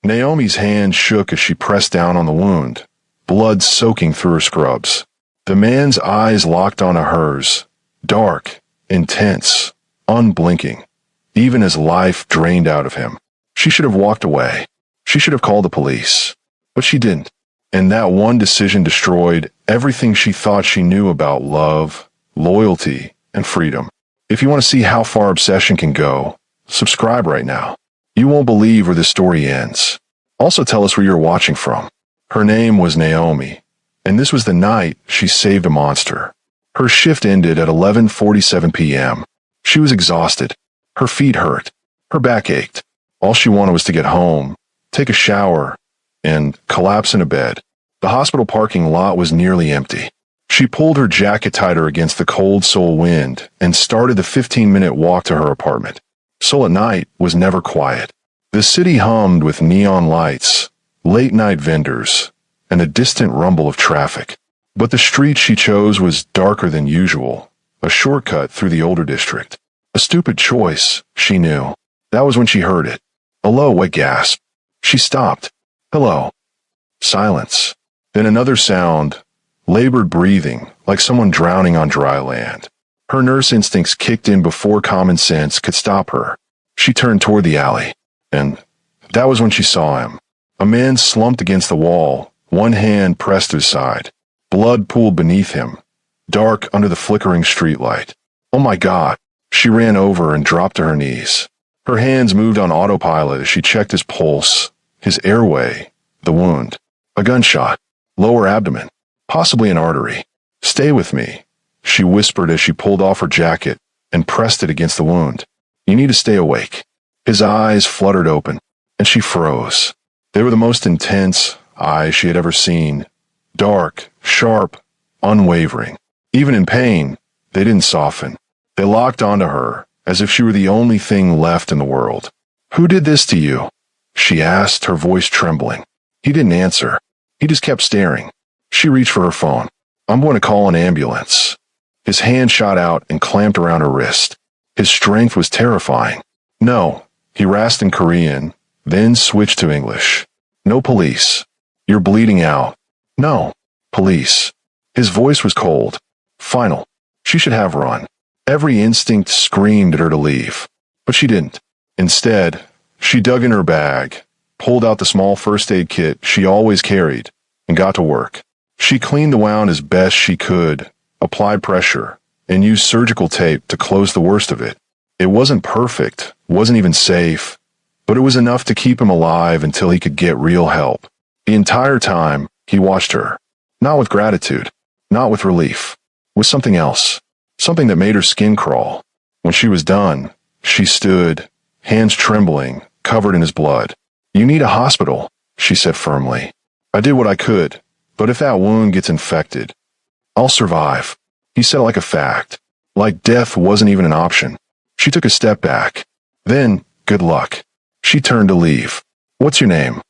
Naomi's hand shook as she pressed down on the wound, blood soaking through her scrubs. The man's eyes locked onto hers, dark, intense, unblinking, even as life drained out of him. She should have walked away. She should have called the police. But she didn't. And that one decision destroyed everything she thought she knew about love, loyalty, and freedom. If you want to see how far obsession can go, subscribe right now. You won't believe where this story ends. Also tell us where you're watching from. Her name was Naomi, and this was the night she saved a monster. Her shift ended at 11:47 p.m. She was exhausted. Her feet hurt. Her back ached. All she wanted was to get home, take a shower, and collapse in a bed. The hospital parking lot was nearly empty. She pulled her jacket tighter against the cold Seoul wind and started the 15-minute walk to her apartment. Seoul at night was never quiet. The city hummed with neon lights, late-night vendors, and a distant rumble of traffic. But the street she chose was darker than usual, a shortcut through the older district. A stupid choice, she knew. That was when she heard it. A low, wet gasp. She stopped. Hello. Silence. Then another sound, labored breathing, like someone drowning on dry land. Her nurse instincts kicked in before common sense could stop her. She turned toward the alley. And that was when she saw him. A man slumped against the wall, one hand pressed to his side. Blood pooled beneath him, dark under the flickering streetlight. Oh my God. She ran over and dropped to her knees. Her hands moved on autopilot as she checked his pulse, his airway, the wound. A gunshot. Lower abdomen. Possibly an artery. Stay with me, she whispered as she pulled off her jacket and pressed it against the wound. You need to stay awake. His eyes fluttered open, and she froze. They were the most intense eyes she had ever seen. Dark, sharp, unwavering. Even in pain, they didn't soften. They locked onto her, as if she were the only thing left in the world. Who did this to you? She asked, her voice trembling. He didn't answer. He just kept staring. She reached for her phone. I'm going to call an ambulance. His hand shot out and clamped around her wrist. His strength was terrifying. No, he rasped in Korean, then switched to English. No police. You're bleeding out. No, police. His voice was cold. Final. She should have run. Every instinct screamed at her to leave. But she didn't. Instead, she dug in her bag, pulled out the small first aid kit she always carried, and got to work. She cleaned the wound as best she could, applied pressure, and used surgical tape to close the worst of it. It wasn't perfect, wasn't even safe, but it was enough to keep him alive until he could get real help. The entire time, he watched her. Not with gratitude, not with relief, with something else, something that made her skin crawl. When she was done, she stood, hands trembling, covered in his blood. You need a hospital, she said firmly. I did what I could, but if that wound gets infected, I'll survive. He said it like a fact, like death wasn't even an option. She took a step back. Then, good luck. She turned to leave. What's your name?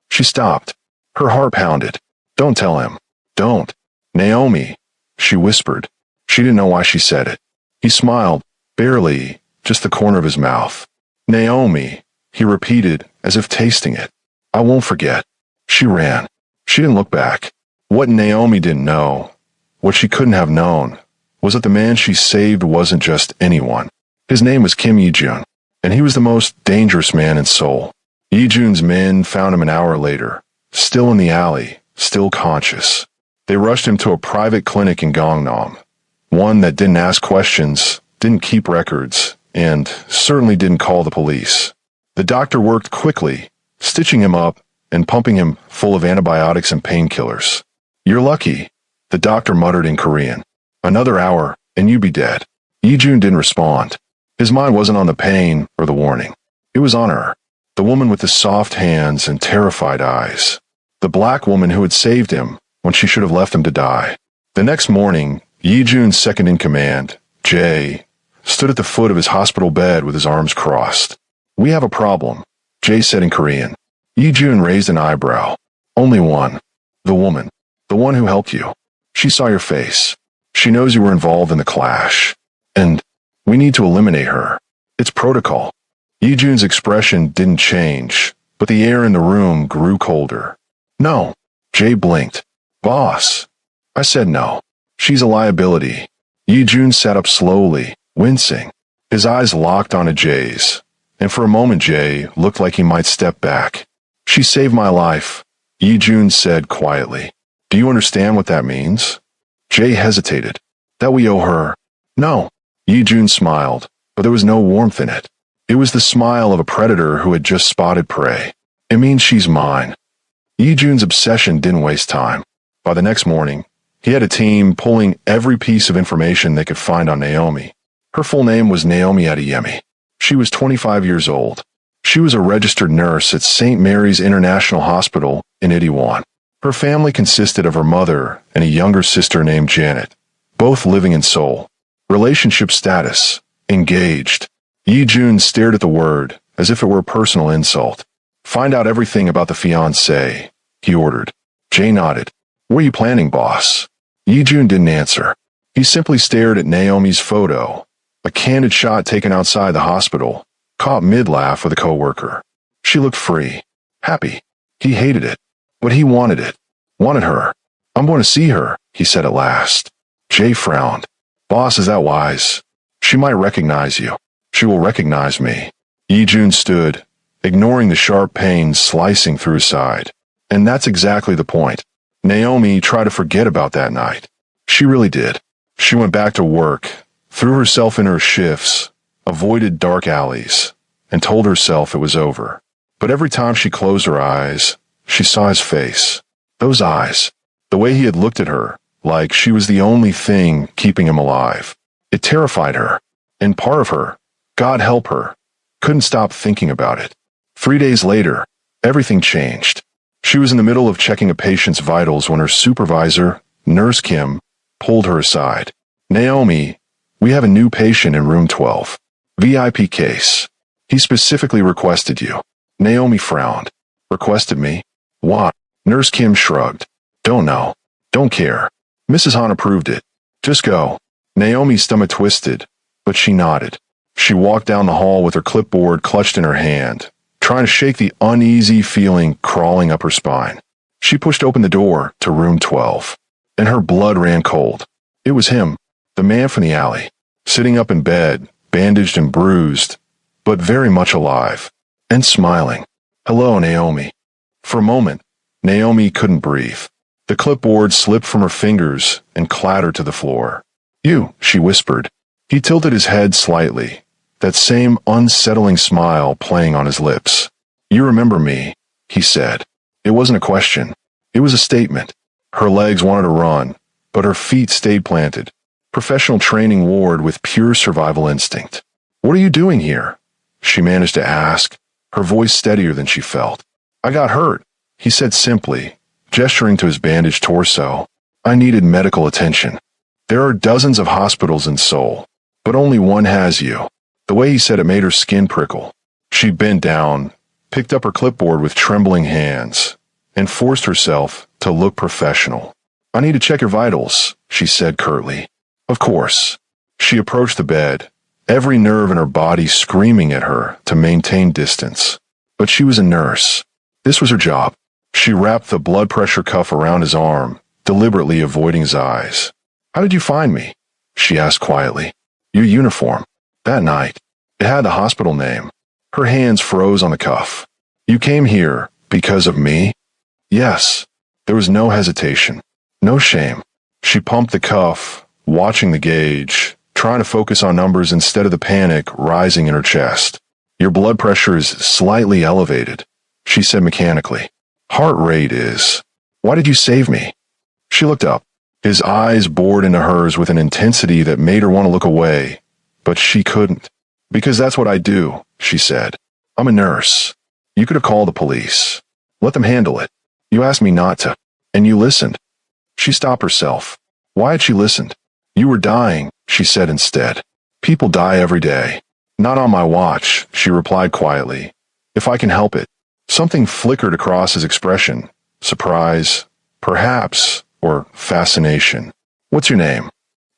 She stopped. Her heart pounded. Don't tell him. Don't. Naomi, she whispered. She didn't know why she said it. He smiled, barely, just the corner of his mouth. Naomi, he repeated, as if tasting it. I won't forget. She ran. She didn't look back. What Naomi didn't know, what she couldn't have known, was that the man she saved wasn't just anyone. His name was Kim Yi-jun, and he was the most dangerous man in Seoul. Yi-jun's men found him an hour later, still in the alley, still conscious. They rushed him to a private clinic in Gangnam, one that didn't ask questions, didn't keep records, and certainly didn't call the police. The doctor worked quickly, stitching him up and pumping him full of antibiotics and painkillers. You're lucky, the doctor muttered in Korean. Another hour, and you'd be dead. Yi-jun didn't respond. His mind wasn't on the pain or the warning. It was on her, the woman with the soft hands and terrified eyes. The black woman who had saved him when she should have left him to die. The next morning, Yi-jun's second-in-command, Jay, stood at the foot of his hospital bed with his arms crossed. We have a problem, Jay said in Korean. Yi-jun raised an eyebrow. Only one. The woman. The one who helped you. She saw your face. She knows you were involved in the clash. And we need to eliminate her. It's protocol. Yi-jun's expression didn't change, but the air in the room grew colder. No. Jay blinked. Boss. I said no. She's a liability. Yi-jun sat up slowly, wincing. His eyes locked onto Jay's, and for a moment Jay looked like he might step back. She saved my life, Yi-jun said quietly. Do you understand what that means? Jay hesitated. That we owe her. No. Yi-jun smiled, but there was no warmth in it. It was the smile of a predator who had just spotted prey. It means she's mine. Yi-jun's obsession didn't waste time. By the next morning, he had a team pulling every piece of information they could find on Naomi. Her full name was Naomi Adeyemi. She was 25 years old. She was a registered nurse at St. Mary's International Hospital in Itaewon. Her family consisted of her mother and a younger sister named Janet, both living in Seoul. Relationship status: engaged. Yi-jun stared at the word as if it were a personal insult. Find out everything about the fiancé, he ordered. Jay nodded. What are you planning, boss? Yi-jun didn't answer. He simply stared at Naomi's photo, a candid shot taken outside the hospital, caught mid-laugh with a coworker. She looked free, happy. He hated it, but he wanted it. Wanted her. I'm going to see her, he said at last. Jay frowned. Boss, is that wise? She might recognize you. She will recognize me. Yi-jun stood, ignoring the sharp pain slicing through his side. And that's exactly the point. Naomi tried to forget about that night. She really did. She went back to work, threw herself in her shifts, avoided dark alleys, and told herself it was over. But every time she closed her eyes, she saw his face. Those eyes. The way he had looked at her, like she was the only thing keeping him alive. It terrified her. And part of her, God help her, couldn't stop thinking about it. 3 days later, everything changed. She was in the middle of checking a patient's vitals when her supervisor, Nurse Kim, pulled her aside. Naomi, we have a new patient in room 12. VIP case. He specifically requested you. Naomi frowned. Requested me? Why? Nurse Kim shrugged. Don't know. Don't care. Mrs. Han approved it. Just go. Naomi's stomach twisted, but she nodded. She walked down the hall with her clipboard clutched in her hand, trying to shake the uneasy feeling crawling up her spine. She pushed open the door to room 12, and her blood ran cold. It was him, the man from the alley, sitting up in bed, bandaged and bruised, but very much alive, and smiling. Hello, Naomi. For a moment, Naomi couldn't breathe. The clipboard slipped from her fingers and clattered to the floor. You, she whispered. He tilted his head slightly, that same unsettling smile playing on his lips. You remember me, he said. It wasn't a question. It was a statement. Her legs wanted to run, but her feet stayed planted. Professional training ward with pure survival instinct. What are you doing here? She managed to ask, her voice steadier than she felt. I got hurt, he said simply, gesturing to his bandaged torso. I needed medical attention. There are dozens of hospitals in Seoul, but only one has you. The way he said it made her skin prickle. She bent down, picked up her clipboard with trembling hands, and forced herself to look professional. I need to check your vitals, she said curtly. Of course. She approached the bed, every nerve in her body screaming at her to maintain distance. But she was a nurse. This was her job. She wrapped the blood pressure cuff around his arm, deliberately avoiding his eyes. How did you find me? She asked quietly. Your uniform. That night. It had the hospital name. Her hands froze on the cuff. You came here because of me? Yes. There was no hesitation. No shame. She pumped the cuff, watching the gauge, trying to focus on numbers instead of the panic rising in her chest. Your blood pressure is slightly elevated, she said mechanically. Heart rate is. Why did you save me? She looked up. His eyes bored into hers with an intensity that made her want to look away, but she couldn't. Because that's what I do, she said. I'm a nurse. You could have called the police. Let them handle it. You asked me not to, and you listened. She stopped herself. Why had she listened? You were dying, she said instead. People die every day. Not on my watch, she replied quietly. If I can help it. Something flickered across his expression. Surprise, perhaps, or fascination. What's your name?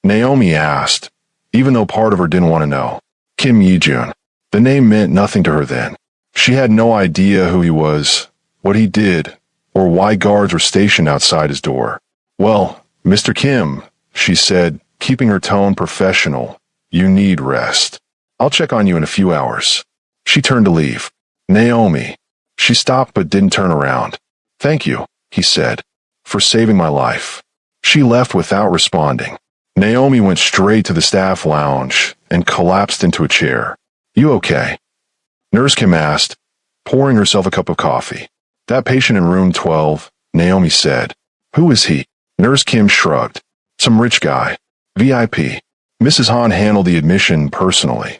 Naomi asked, even though part of her didn't want to know. Kim Yi-jun. The name meant nothing to her then. She had no idea who he was, what he did, or why guards were stationed outside his door. "Well, Mr. Kim," she said, keeping her tone professional, "you need rest. I'll check on you in a few hours." She turned to leave. "Naomi." She stopped but didn't turn around. "Thank you," he said, "for saving my life." She left without responding. Naomi went straight to the staff lounge and collapsed into a chair. "You okay?" Nurse Kim asked, pouring herself a cup of coffee. "That patient in room 12, Naomi said. "Who is he?" Nurse Kim shrugged. "Some rich guy. VIP. Mrs. Han handled the admission personally."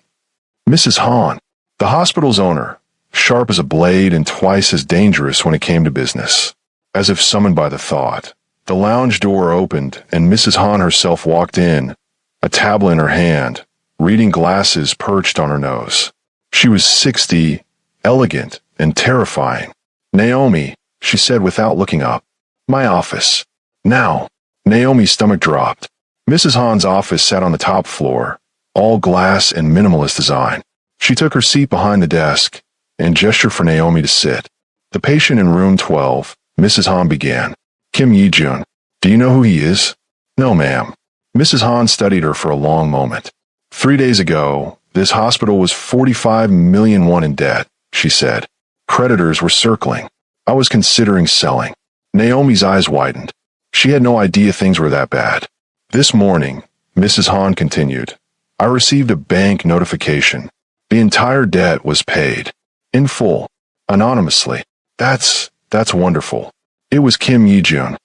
Mrs. Han, the hospital's owner, sharp as a blade and twice as dangerous when it came to business. As if summoned by the thought, the lounge door opened and Mrs. Han herself walked in, a tablet in her hand, reading glasses perched on her nose. She was 60, elegant, and terrifying. "Naomi," she said without looking up. "My office. Now." Naomi's stomach dropped. Mrs. Han's office sat on the top floor, all glass and minimalist design. She took her seat behind the desk and gestured for Naomi to sit. "The patient in room 12, Mrs. Han began. "Kim Yi-jun. Do you know who he is?" "No, ma'am." Mrs. Han studied her for a long moment. 3 days ago, this hospital was 45 million won in debt, she said. Creditors were circling. I was considering selling. Naomi's eyes widened. She had no idea things were that bad. "This morning," Mrs. Han continued, "I received a bank notification. The entire debt was paid. In full. Anonymously. That's wonderful." It was Kim Yi-jun.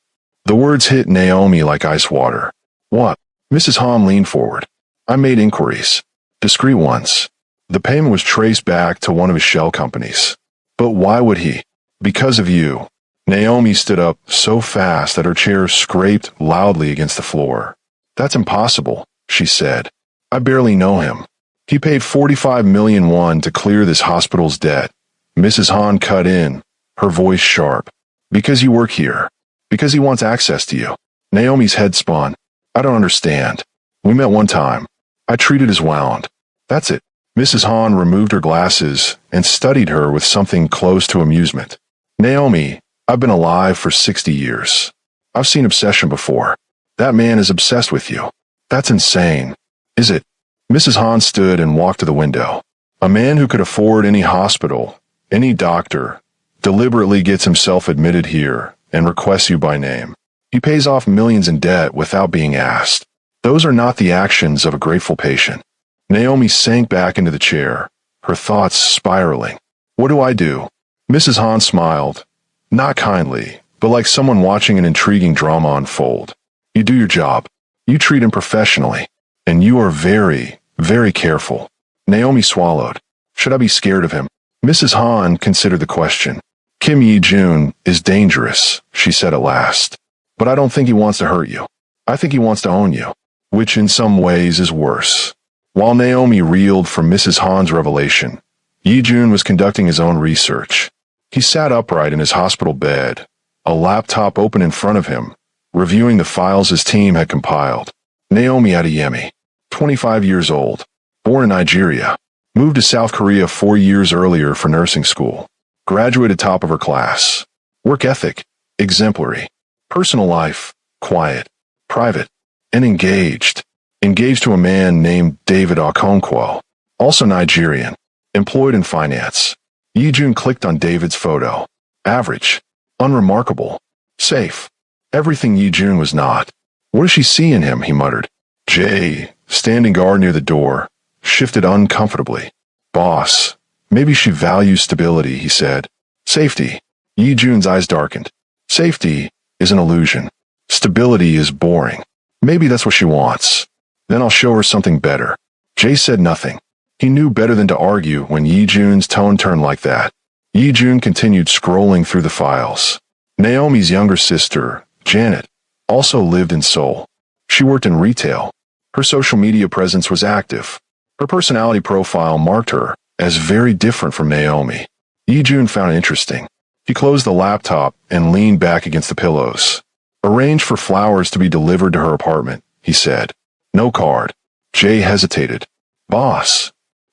The words hit Naomi like ice water. "What?" Mrs. Han leaned forward. "I made inquiries. Discreet ones. The payment was traced back to one of his shell companies. But why would he? Because of you." Naomi stood up so fast that her chair scraped loudly against the floor. "That's impossible," she said. "I barely know him. He paid 45 million won to clear this hospital's debt." Mrs. Han cut in, her voice sharp. "Because you work here. Because he wants access to you." Naomi's head spun. "I don't understand. We met one time. I treated as wound. That's it." Mrs. Han removed her glasses and studied her with something close to amusement. "Naomi, I've been alive for 60 years. I've seen obsession before. That man is obsessed with you. That's insane. Is it?" Mrs. Han stood and walked to the window. "A man who could afford any hospital, any doctor, deliberately gets himself admitted here and requests you by name. He pays off millions in debt without being asked. Those are not the actions of a grateful patient." Naomi sank back into the chair, her thoughts spiraling. "What do I do?" Mrs. Han smiled, not kindly, but like someone watching an intriguing drama unfold. "You do your job. You treat him professionally. And you are very, very careful." Naomi swallowed. "Should I be scared of him?" Mrs. Han considered the question. "Kim Yi-jun is dangerous," she said at last. "But I don't think he wants to hurt you. I think he wants to own you, which in some ways is worse." While Naomi reeled from Mrs. Han's revelation, Yi-jun was conducting his own research. He sat upright in his hospital bed, a laptop open in front of him, reviewing the files his team had compiled. Naomi Adeyemi, 25 years old, born in Nigeria, moved to South Korea 4 years earlier for nursing school, graduated top of her class. Work ethic, exemplary. Personal life, quiet, private, and engaged. Engaged to a man named David Okonkwo, also Nigerian, employed in finance. Yi-jun clicked on David's photo. Average, unremarkable, safe. Everything Yi-jun was not. "What does she see in him?" he muttered. Jay, standing guard near the door, shifted uncomfortably. "Boss, maybe she values stability," he said. "Safety." Yi-jun's eyes darkened. "Safety is an illusion. Stability is boring. Maybe that's what she wants. Then I'll show her something better." Jay said nothing. He knew better than to argue when Yi-jun's tone turned like that. Yi-jun continued scrolling through the files. Naomi's younger sister, Janet, also lived in Seoul. She worked in retail. Her social media presence was active. Her personality profile marked her as very different from Naomi. Yi-jun found it interesting. He closed the laptop and leaned back against the pillows. "Arrange for flowers to be delivered to her apartment," he said. "No card." Jay hesitated. "Boss."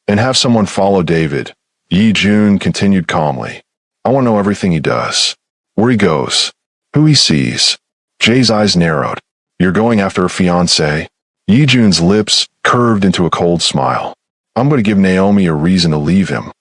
"And have someone follow David. Yi Jun continued calmly. I want to know everything he does. Where he goes. Who he sees. Jay's eyes narrowed. You're going after her fiancé? Yi Jun's lips curved into a cold smile. I'm going to give Naomi a reason to leave him.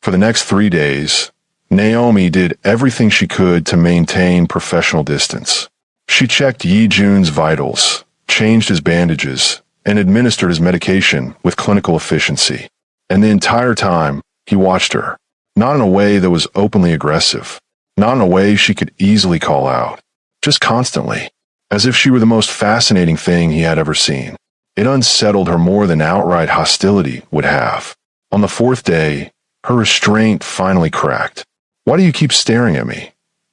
For the next 3 days, Naomi did everything she could to maintain professional distance. She checked Yi Jun's vitals, changed his bandages, and administered his medication with clinical efficiency. And the entire time, he watched her. Not in a way that was openly aggressive. Not in a way she could easily call out. Just constantly. As if she were the most fascinating thing he had ever seen. It unsettled her more than outright hostility would have. On the 4th day, her restraint finally cracked. Why do you keep staring at me?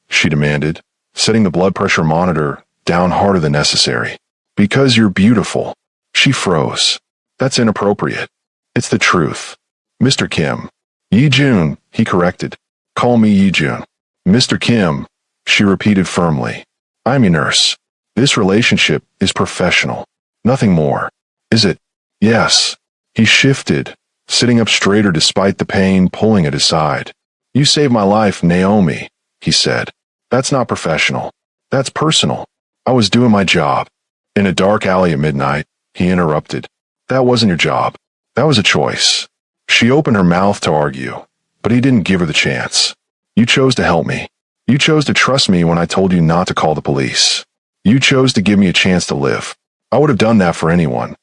She demanded, setting the blood pressure monitor down harder than necessary. Because you're beautiful. She froze. That's inappropriate. It's the truth. Mr. Kim. Yi Jun, he corrected. Call me Yi Jun. Mr. Kim, she repeated firmly. I'm your nurse. This relationship is professional. Nothing more. Is it? Yes. He shifted, sitting up straighter despite the pain pulling at his side. You saved my life, Naomi, he said. That's not professional. That's personal. I was doing my job. In a dark alley at midnight, he interrupted. That wasn't your job. That was a choice. She opened her mouth to argue, but he didn't give her the chance. You chose to help me. You chose to trust me when I told you not to call the police. You chose to give me a chance to live. I would have done that for anyone.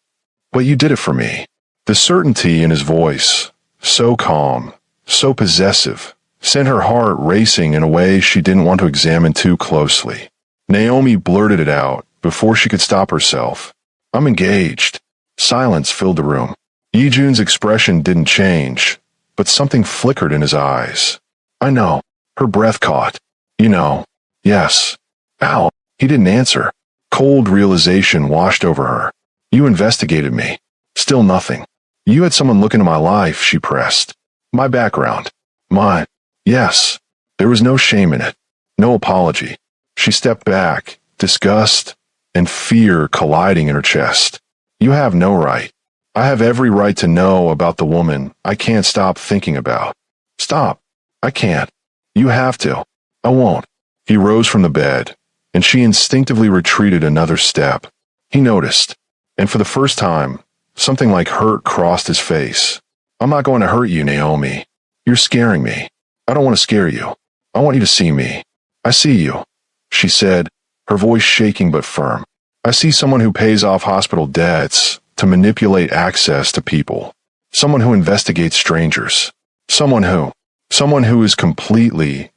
But you did it for me. The certainty in his voice, so calm, so possessive, sent her heart racing in a way she didn't want to examine too closely. Naomi blurted it out before she could stop herself. I'm engaged. Silence filled the room. Yi Jun's expression didn't change, but something flickered in his eyes. I know. Her breath caught. You know. Yes. Ow. He didn't answer. Cold realization washed over her. You investigated me. Still nothing. You had someone look into my life, she pressed. My background. Mine. Yes. There was no shame in it. No apology. She stepped back, disgust and fear colliding in her chest. You have no right. I have every right to know about the woman I can't stop thinking about. Stop. I can't. You have to. I won't. He rose from the bed, and she instinctively retreated another step. He noticed, and for the first time, something like hurt crossed his face. I'm not going to hurt you, Naomi. You're scaring me. I don't want to scare you. I want you to see me. I see you, she said, her voice shaking but firm. I see someone who pays off hospital debts to manipulate access to people. Someone who investigates strangers. Someone who is completely,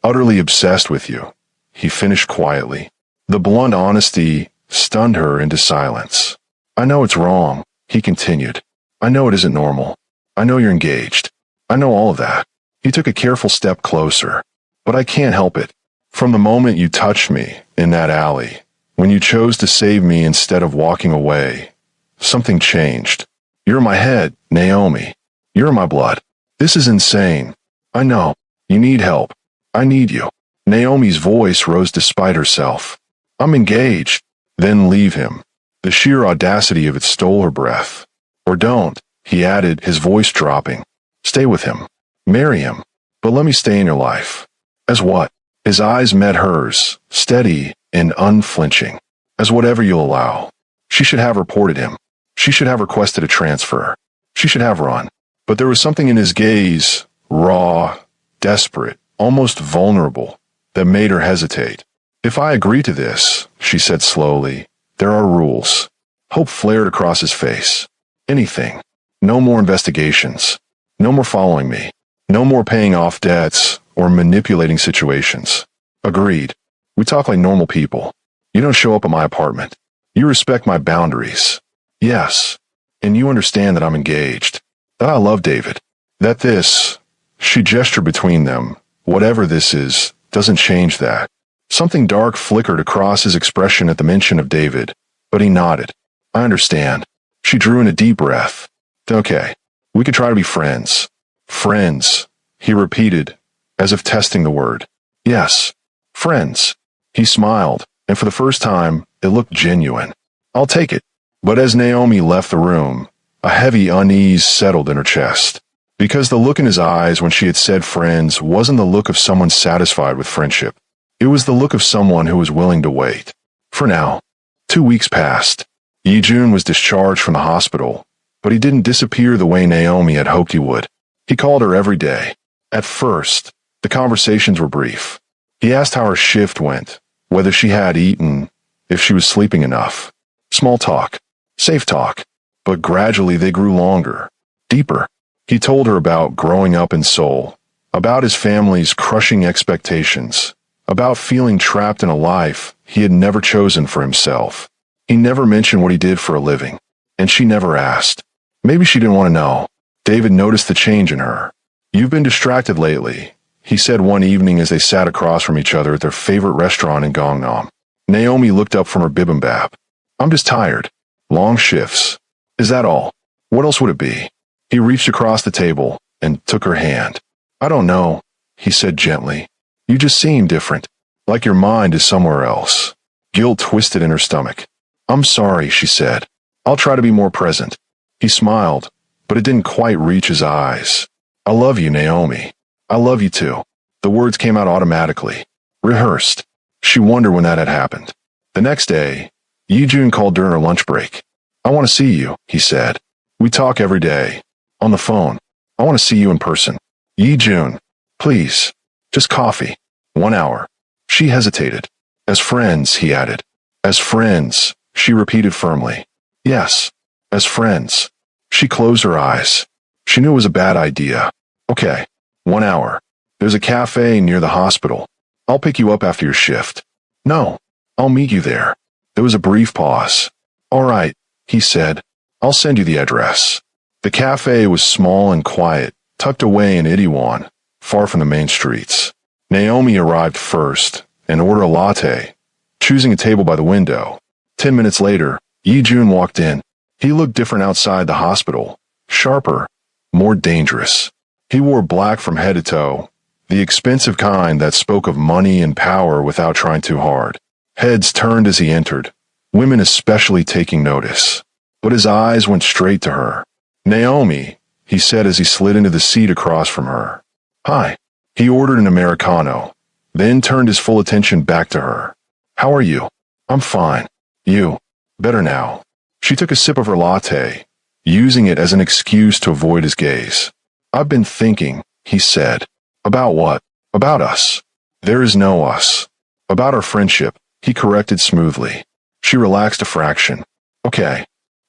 utterly obsessed with you, he finished quietly. The blunt honesty stunned her into silence. I know it's wrong, he continued. I know it isn't normal. I know you're engaged. I know all of that. He took a careful step closer. But I can't help it. From the moment you touched me in that alley, when you chose to save me instead of walking away, something changed. You're in my head, Naomi. You're in my blood. This is insane. I know. You need help. I need you. Naomi's voice rose despite herself. I'm engaged. Then leave him. The sheer audacity of it stole her breath. Or don't, he added, his voice dropping. Stay with him. Marry him. But let me stay in your life. As what? His eyes met hers, steady and unflinching. As whatever you'll allow. She should have reported him. She should have requested a transfer. She should have run. But there was something in his gaze, raw, desperate, almost vulnerable, that made her hesitate. If I agree to this, she said slowly, there are rules. Hope flared across his face. Anything. No more investigations. No more following me. No more paying off debts or manipulating situations. Agreed. We talk like normal people. You don't show up at my apartment. You respect my boundaries. Yes. And you understand that I'm engaged. That I love David. That this, she gestured between them, whatever this is, doesn't change that. Something dark flickered across his expression at the mention of David, but he nodded. I understand. She drew in a deep breath. Okay. We could try to be friends. Friends, he repeated, as if testing the word. Yes. Friends. He smiled, and for the first time, it looked genuine. I'll take it. But as Naomi left the room, a heavy unease settled in her chest. Because the look in his eyes when she had said friends wasn't the look of someone satisfied with friendship. It was the look of someone who was willing to wait. For now. 2 weeks passed. Yi-jun was discharged from the hospital, but he didn't disappear the way Naomi had hoped he would. He called her every day. At first, the conversations were brief. He asked how her shift went, whether she had eaten, if she was sleeping enough. Small talk. Safe talk. But gradually they grew longer, deeper. He told her about growing up in Seoul, about his family's crushing expectations, about feeling trapped in a life he had never chosen for himself. He never mentioned what he did for a living, and she never asked. Maybe she didn't want to know. David noticed the change in her. "You've been distracted lately," he said one evening as they sat across from each other at their favorite restaurant in Gangnam. Naomi looked up from her bibimbap. "I'm just tired. Long shifts. Is that all? What else would it be?" He reached across the table and took her hand. "I don't know," he said gently. "You just seem different, like your mind is somewhere else." Guilt twisted in her stomach. "I'm sorry," she said. "I'll try to be more present." He smiled, but it didn't quite reach his eyes. "I love you, Naomi. I love you too." The words came out automatically, rehearsed. She wondered when that had happened. The next day, Yi-jun called during her lunch break. "I want to see you," he said. "We talk every day. On the phone. I want to see you in person." "Yi-jun, please. Just coffee. 1 hour." She hesitated. "As friends," he added. "As friends," she repeated firmly. "Yes, as friends." She closed her eyes. She knew it was a bad idea. "Okay, 1 hour. There's a cafe near the hospital. I'll pick you up after your shift." "No, I'll meet you there." There was a brief pause. "All right," he said. "I'll send you the address." The cafe was small and quiet, tucked away in Itaewon, far from the main streets. Naomi arrived first and ordered a latte, choosing a table by the window. 10 minutes later, Yi-jun walked in. He looked different outside the hospital, sharper, more dangerous. He wore black from head to toe, the expensive kind that spoke of money and power without trying too hard. Heads turned as he entered, women especially taking notice. But his eyes went straight to her. "Naomi," he said as he slid into the seat across from her. "Hi." He ordered an Americano, then turned his full attention back to her. "How are you?" "I'm fine." "You?" "Better now." She took a sip of her latte, using it as an excuse to avoid his gaze. "I've been thinking," he said. "About what?" "About us." "There is no us." "About our friendship," he corrected smoothly. She relaxed a fraction. "Okay.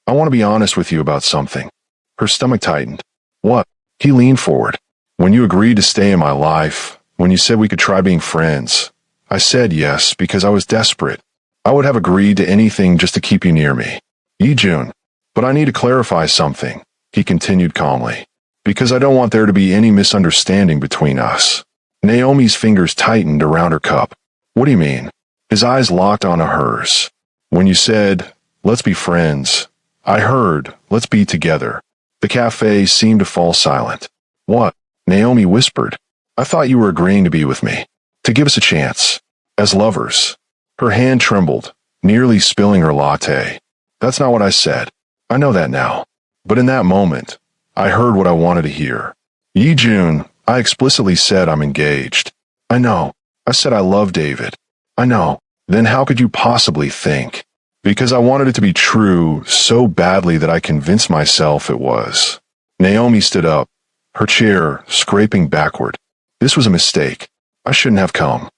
I want to be honest with you about something." Her stomach tightened. "What?" He leaned forward. "When you agreed to stay in my life, when you said we could try being friends, I said yes because I was desperate. I would have agreed to anything just to keep you near me." "Yi-jun, but I need to clarify something," he continued calmly, "because I don't want there to be any misunderstanding between us." Naomi's fingers tightened around her cup. "What do you mean?" His eyes locked onto hers. "When you said, 'Let's be friends,' I heard, 'Let's be together.'" The cafe seemed to fall silent. "What?" Naomi whispered. "I thought you were agreeing to be with me, to give us a chance, as lovers." Her hand trembled, nearly spilling her latte. "That's not what I said. I know that now. But in that moment, I heard what I wanted to hear." "Yi-jun, I explicitly said I'm engaged." "I know. I said I love David." "I know. Then how could you possibly think?" "Because I wanted it to be true so badly that I convinced myself it was." Naomi stood up, her chair scraping backward. "This was a mistake. I shouldn't have come."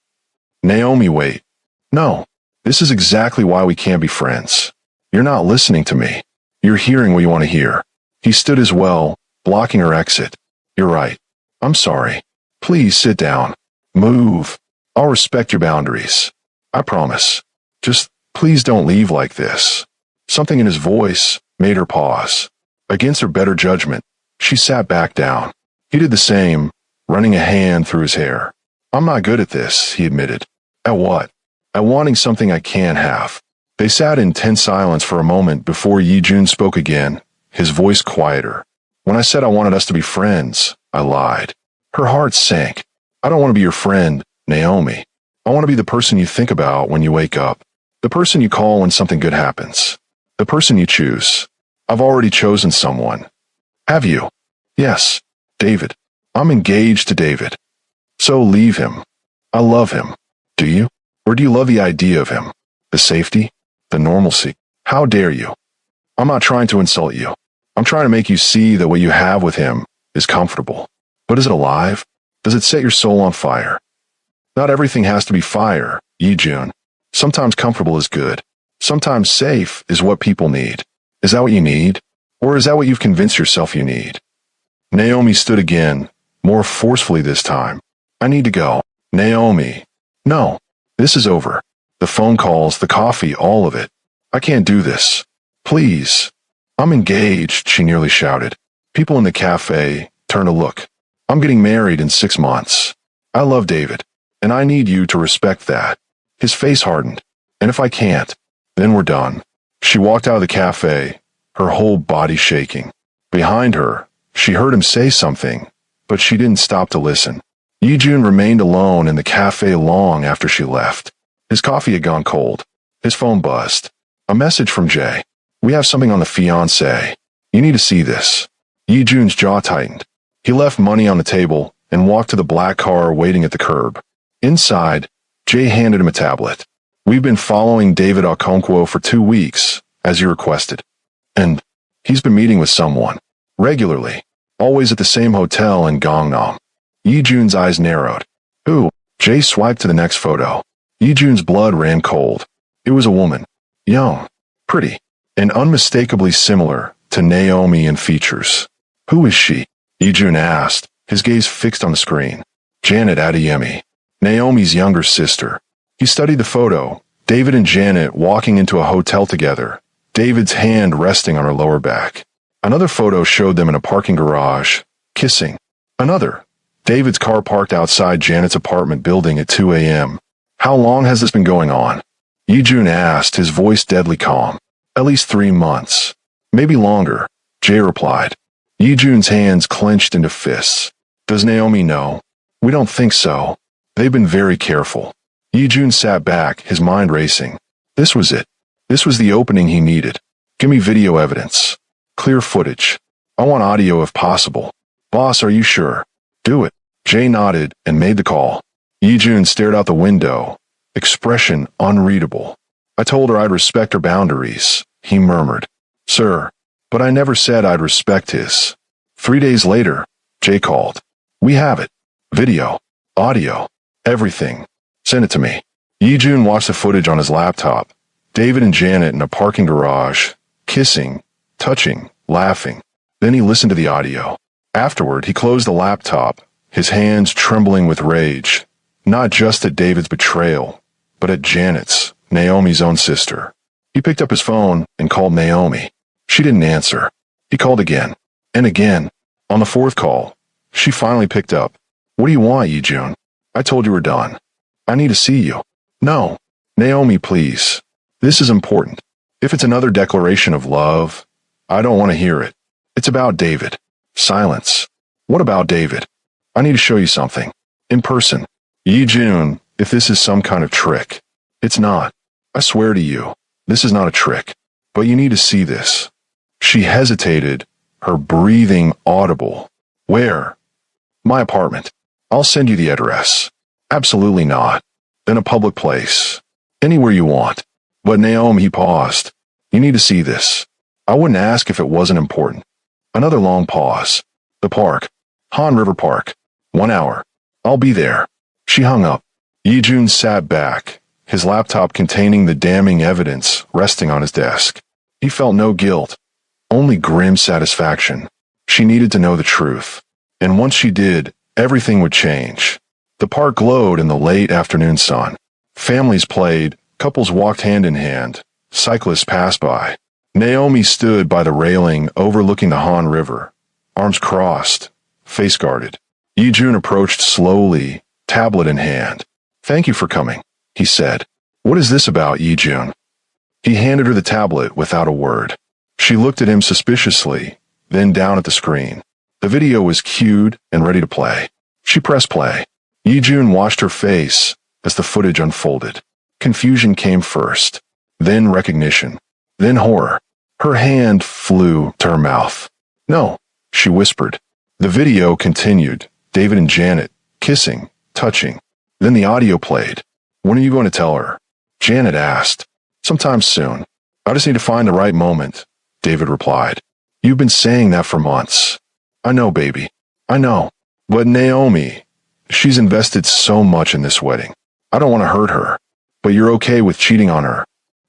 "Naomi, wait. No. This is exactly why we can't be friends. You're not listening to me. You're hearing what you want to hear." He stood as well, blocking her exit. "You're right. I'm sorry. Please sit down. Move. I'll respect your boundaries. I promise. Just please don't leave like this." Something in his voice made her pause. Against her better judgment, she sat back down. He did the same, running a hand through his hair. "I'm not good at this," he admitted. "At what?" "At wanting something I can't have." They sat in tense silence for a moment before Yi-jun spoke again, his voice quieter. "When I said I wanted us to be friends, I lied." Her heart sank. "I don't want to be your friend, Naomi. I want to be the person you think about when you wake up. The person you call when something good happens. The person you choose. I've already chosen someone." "Have you?" "Yes." David. I'm engaged to David. So leave him. I love him. Do you? Or do you love the idea of him? The safety? The normalcy? How dare you? I'm not trying to insult you. I'm trying to make you see that what you have with him is comfortable. But is it alive? Does it set your soul on fire? Not everything has to be fire, Yi-jun. Sometimes comfortable is good. Sometimes safe is what people need. Is that what you need? Or is that what you've convinced yourself you need? Naomi stood again, more forcefully this time. I need to go. Naomi. No. This is over. The phone calls, the coffee, all of it. I can't do this. Please. I'm engaged, she nearly shouted. People in the cafe turned to look. I'm getting married in 6 months. I love David, and I need you to respect that. His face hardened. And if I can't, then we're done. She walked out of the cafe, her whole body shaking. Behind her, she heard him say something, but she didn't stop to listen. Yi-jun remained alone in the cafe long after she left. His coffee had gone cold. His phone buzzed. A message from Jay. We have something on the fiancé. You need to see this. Yi-jun's jaw tightened. He left money on the table and walked to the black car waiting at the curb. Inside, Jay handed him a tablet. We've been following David Okonkwo for 2 weeks, as you requested. And he's been meeting with someone. Regularly. Always at the same hotel in Gangnam. Yi-jun's eyes narrowed. Who? Jay swiped to the next photo. Yi-jun's blood ran cold. It was a woman. Young. Pretty. And unmistakably similar to Naomi in features. Who is she? Yi-jun asked, his gaze fixed on the screen. Janet Adeyemi. Naomi's younger sister. He studied the photo, David and Janet walking into a hotel together, David's hand resting on her lower back. Another photo showed them in a parking garage, kissing. Another. David's car parked outside Janet's apartment building at 2 a.m. How long has this been going on? Yi-jun asked, his voice deadly calm. At least 3 months. Maybe longer, Jay replied. Yi-jun's hands clenched into fists. Does Naomi know? We don't think so. They've been very careful. Yi-jun sat back, his mind racing. This was it. This was the opening he needed. Give me video evidence. Clear footage. I want audio if possible. Boss, are you sure? Do it. Jay nodded and made the call. Yi-jun stared out the window, expression unreadable. I told her I'd respect her boundaries, he murmured. Sir, but I never said I'd respect his. 3 days later, Jay called. We have it. Video. Audio. Everything. Send it to me. Yi-jun watched the footage on his laptop. David and Janet in a parking garage, kissing, touching, laughing. Then he listened to the audio. Afterward, he closed the laptop, his hands trembling with rage, not just at David's betrayal, but at Janet's, Naomi's own sister. He picked up his phone and called Naomi. She didn't answer. He called again, and again. On the 4th call, she finally picked up. What do you want, Yi-jun? I told you we're done. I need to see you. No. Naomi, please. This is important. If it's another declaration of love, I don't want to hear it. It's about David. Silence. What about David? I need to show you something. In person. Yi-jun, if this is some kind of trick. It's not. I swear to you, this is not a trick. But you need to see this. She hesitated, her breathing audible. Where? My apartment. I'll send you the address. Absolutely not. Then a public place. Anywhere you want. But Naomi, he paused. You need to see this. I wouldn't ask if it wasn't important. Another long pause. The park. Han River Park. 1 hour. I'll be there. She hung up. Yi-jun sat back, his laptop containing the damning evidence resting on his desk. He felt no guilt, only grim satisfaction. She needed to know the truth. And once she did, everything would change. The park glowed in the late afternoon sun. Families played, couples walked hand in hand, cyclists passed by. Naomi stood by the railing overlooking the Han River, arms crossed, face guarded. Yi-jun approached slowly, tablet in hand. Thank you for coming, he said. What is this about, Yi-jun? He handed her the tablet without a word. She looked at him suspiciously, then down at the screen. The video was cued and ready to play. She pressed play. Yi-jun watched her face as the footage unfolded. Confusion came first, then recognition, then horror. Her hand flew to her mouth. No, she whispered. The video continued, David and Janet, kissing, touching. Then the audio played. When are you going to tell her? Janet asked. Sometime soon. I just need to find the right moment, David replied. You've been saying that for months. I know, baby. I know. But Naomi, she's invested so much in this wedding. I don't want to hurt her. But you're okay with cheating on her.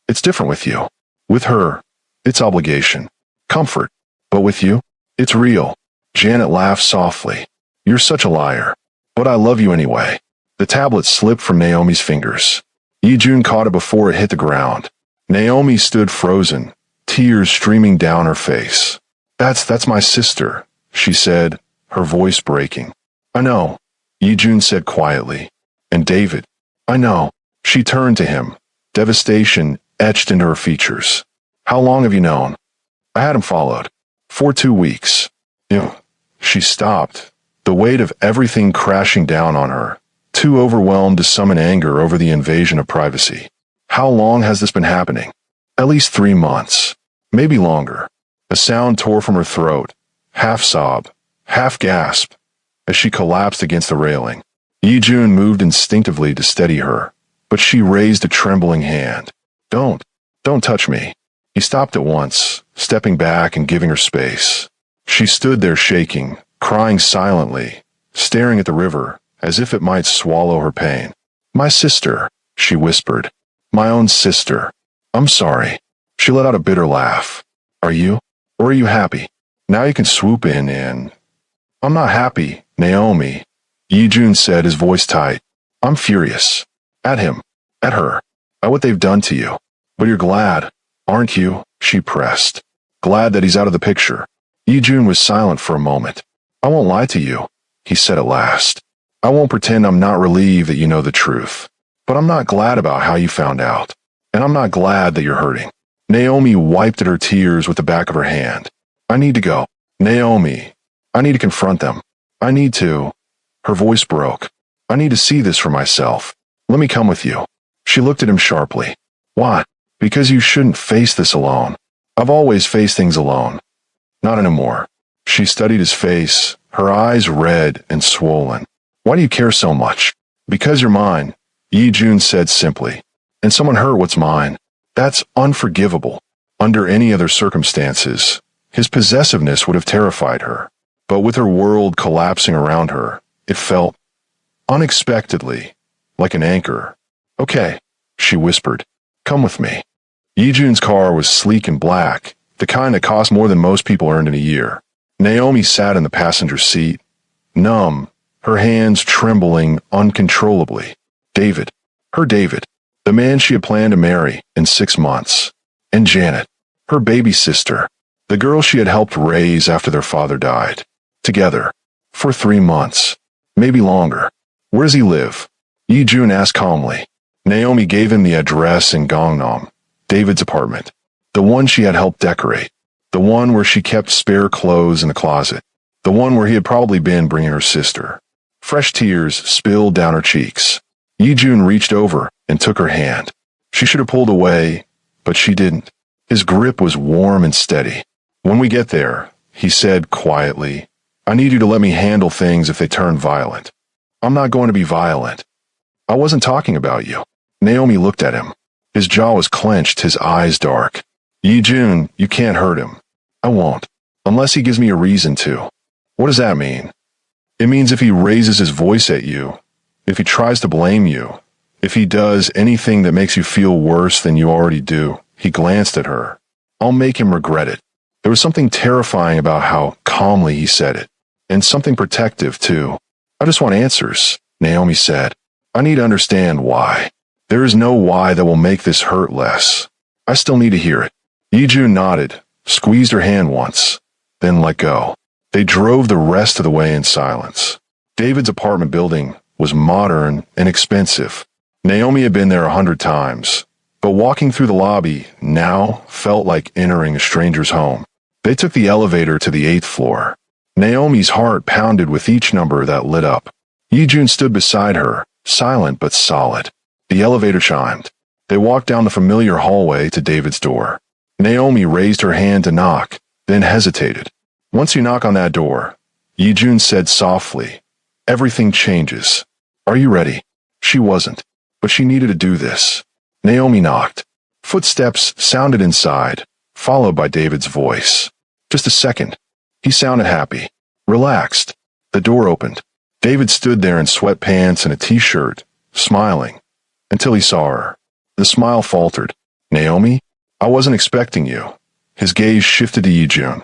It's different with you. With her, it's obligation, comfort. But with you, it's real. Janet laughed softly. You're such a liar. But I love you anyway. The tablet slipped from Naomi's fingers. Yijun caught it before it hit the ground. Naomi stood frozen, tears streaming down her face. That's my sister, she said, her voice breaking. I know, Yijun said quietly. And David, I know. She turned to him, devastation etched into her features. How long have you known? I had him followed. For 2 weeks. She stopped, the weight of everything crashing down on her, too overwhelmed to summon anger over the invasion of privacy. How long has this been happening? At least 3 months. Maybe longer. A sound tore from her throat, half sob, half gasp, as she collapsed against the railing. Yijun moved instinctively to steady her, but she raised a trembling hand. Don't touch me. He stopped at once, stepping back and giving her space. She stood there shaking, crying silently, staring at the river as if it might swallow her pain. My sister, she whispered. My own sister. I'm sorry. She let out a bitter laugh. Are you? Or are you happy? Now you can swoop in and... I'm not happy, Naomi, Yijun said, his voice tight. I'm furious. At him. At her. At what they've done to you. But you're glad, aren't you? She pressed. Glad that he's out of the picture. Yijun was silent for a moment. I won't lie to you, he said at last. I won't pretend I'm not relieved that you know the truth. But I'm not glad about how you found out. And I'm not glad that you're hurting. Naomi wiped at her tears with the back of her hand. I need to go. Naomi. I need to confront them. I need to... Her voice broke. I need to see this for myself. Let me come with you. She looked at him sharply. Why? Because you shouldn't face this alone. I've always faced things alone. Not anymore. She studied his face, her eyes red and swollen. Why do you care so much? Because you're mine, Yijun said simply. And someone hurt what's mine. That's unforgivable. Under any other circumstances, his possessiveness would have terrified her. But with her world collapsing around her, it felt, unexpectedly, like an anchor. Okay, she whispered. Come with me. Yijun's car was sleek and black, the kind that cost more than most people earned in a year. Naomi sat in the passenger seat, numb, her hands trembling uncontrollably. David. Her David. The man she had planned to marry in 6 months. And Janet. Her baby sister. The girl she had helped raise after their father died. Together. For 3 months. Maybe longer. Where does he live? Yijun asked calmly. Naomi gave him the address in Gangnam, David's apartment. The one she had helped decorate. The one where she kept spare clothes in the closet. The one where he had probably been bringing her sister. Fresh tears spilled down her cheeks. Yijun reached over and took her hand. She should have pulled away, but she didn't. His grip was warm and steady. When we get there, he said quietly, I need you to let me handle things if they turn violent. I'm not going to be violent. I wasn't talking about you. Naomi looked at him. His jaw was clenched, his eyes dark. Yijun, you can't hurt him. I won't. Unless he gives me a reason to. What does that mean? It means if he raises his voice at you, if he tries to blame you, if he does anything that makes you feel worse than you already do. He glanced at her. I'll make him regret it. There was something terrifying about how calmly he said it, and something protective, too. I just want answers, Naomi said. I need to understand why. There is no why that will make this hurt less. I still need to hear it. Yijun nodded, squeezed her hand once, then let go. They drove the rest of the way in silence. David's apartment building was modern and expensive. Naomi had been there 100 times, but walking through the lobby now felt like entering a stranger's home. They took the elevator to the 8th floor. Naomi's heart pounded with each number that lit up. Yijun stood beside her, silent but solid. The elevator chimed. They walked down the familiar hallway to David's door. Naomi raised her hand to knock, then hesitated. Once you knock on that door, Yijun said softly. Everything changes. Are you ready? She wasn't, but she needed to do this. Naomi knocked. Footsteps sounded inside, followed by David's voice. Just a second. He sounded happy. Relaxed. The door opened. David stood there in sweatpants and a t-shirt, smiling, until he saw her. The smile faltered. Naomi? I wasn't expecting you. His gaze shifted to Yijun.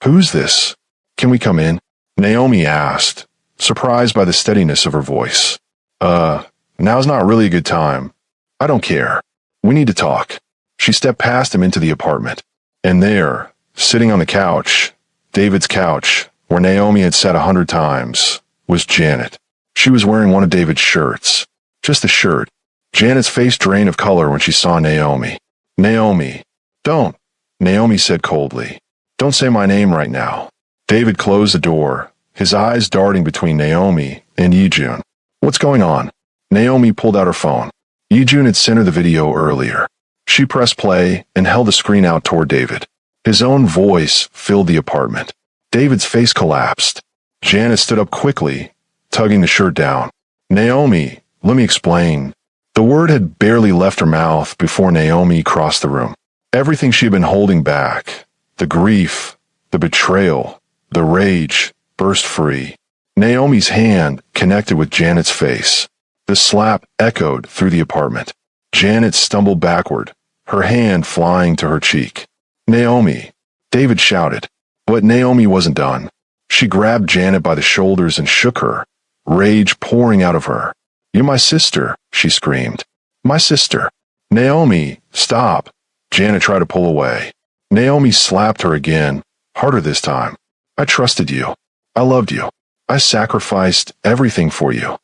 Who's this? Can we come in? Naomi asked, surprised by the steadiness of her voice. Now's not really a good time. I don't care. We need to talk. She stepped past him into the apartment. And there, sitting on the couch, David's couch, where Naomi had sat 100 times, was Janet. She was wearing one of David's shirts. Just a shirt. Janet's face drained of color when she saw Naomi. Naomi. Don't. Naomi said coldly. Don't say my name right now. David closed the door, his eyes darting between Naomi and Yijun. What's going on? Naomi pulled out her phone. Yijun had sent her the video earlier. She pressed play and held the screen out toward David. His own voice filled the apartment. David's face collapsed. Janet stood up quickly, tugging the shirt down. Naomi, let me explain. The word had barely left her mouth before Naomi crossed the room. Everything she had been holding back, the grief, the betrayal, the rage, burst free. Naomi's hand connected with Janet's face. The slap echoed through the apartment. Janet stumbled backward, her hand flying to her cheek. Naomi! David shouted. But Naomi wasn't done. She grabbed Janet by the shoulders and shook her, rage pouring out of her. You're my sister, she screamed. My sister. Naomi, stop. Janet tried to pull away. Naomi slapped her again, harder this time. I trusted you. I loved you. I sacrificed everything for you.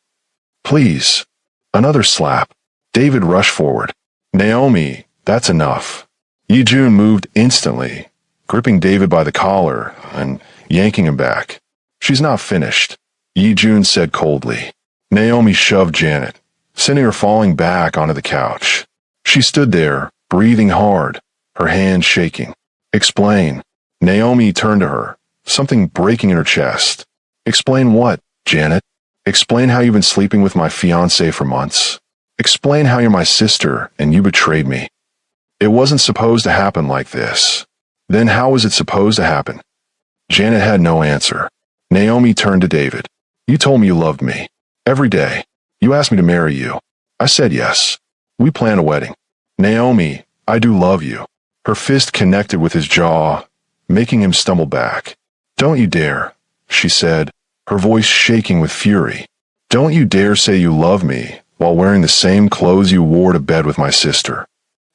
Please. Another slap. David rushed forward. Naomi, that's enough. Yijun moved instantly, gripping David by the collar and yanking him back. She's not finished, Yijun said coldly. Naomi shoved Janet, sending her falling back onto the couch. She stood there, breathing hard, her hands shaking. Explain. Naomi turned to her, something breaking in her chest. Explain what, Janet? Explain how you've been sleeping with my fiancé for months. Explain how you're my sister and you betrayed me. It wasn't supposed to happen like this. Then how was it supposed to happen? Janet had no answer. Naomi turned to David. You told me you loved me. Every day. You asked me to marry you. I said yes. We planned a wedding. Naomi, I do love you. Her fist connected with his jaw, making him stumble back. Don't you dare, she said, her voice shaking with fury. Don't you dare say you love me while wearing the same clothes you wore to bed with my sister.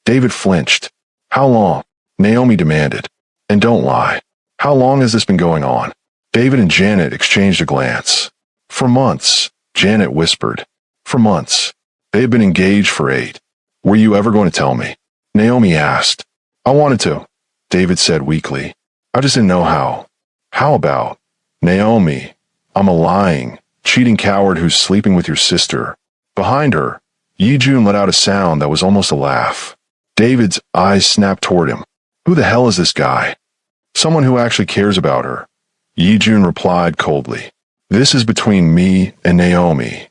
David flinched. How long? Naomi demanded. And don't lie. How long has this been going on? David and Janet exchanged a glance. For months, Janet whispered. For months. They had been engaged for 8. Were you ever going to tell me? Naomi asked. I wanted to, David said weakly. I just didn't know how. How about? Naomi, I'm a lying, cheating coward who's sleeping with your sister. Behind her, Yijun let out a sound that was almost a laugh. David's eyes snapped toward him. Who the hell is this guy? Someone who actually cares about her. Yijun replied coldly. This is between me and Naomi.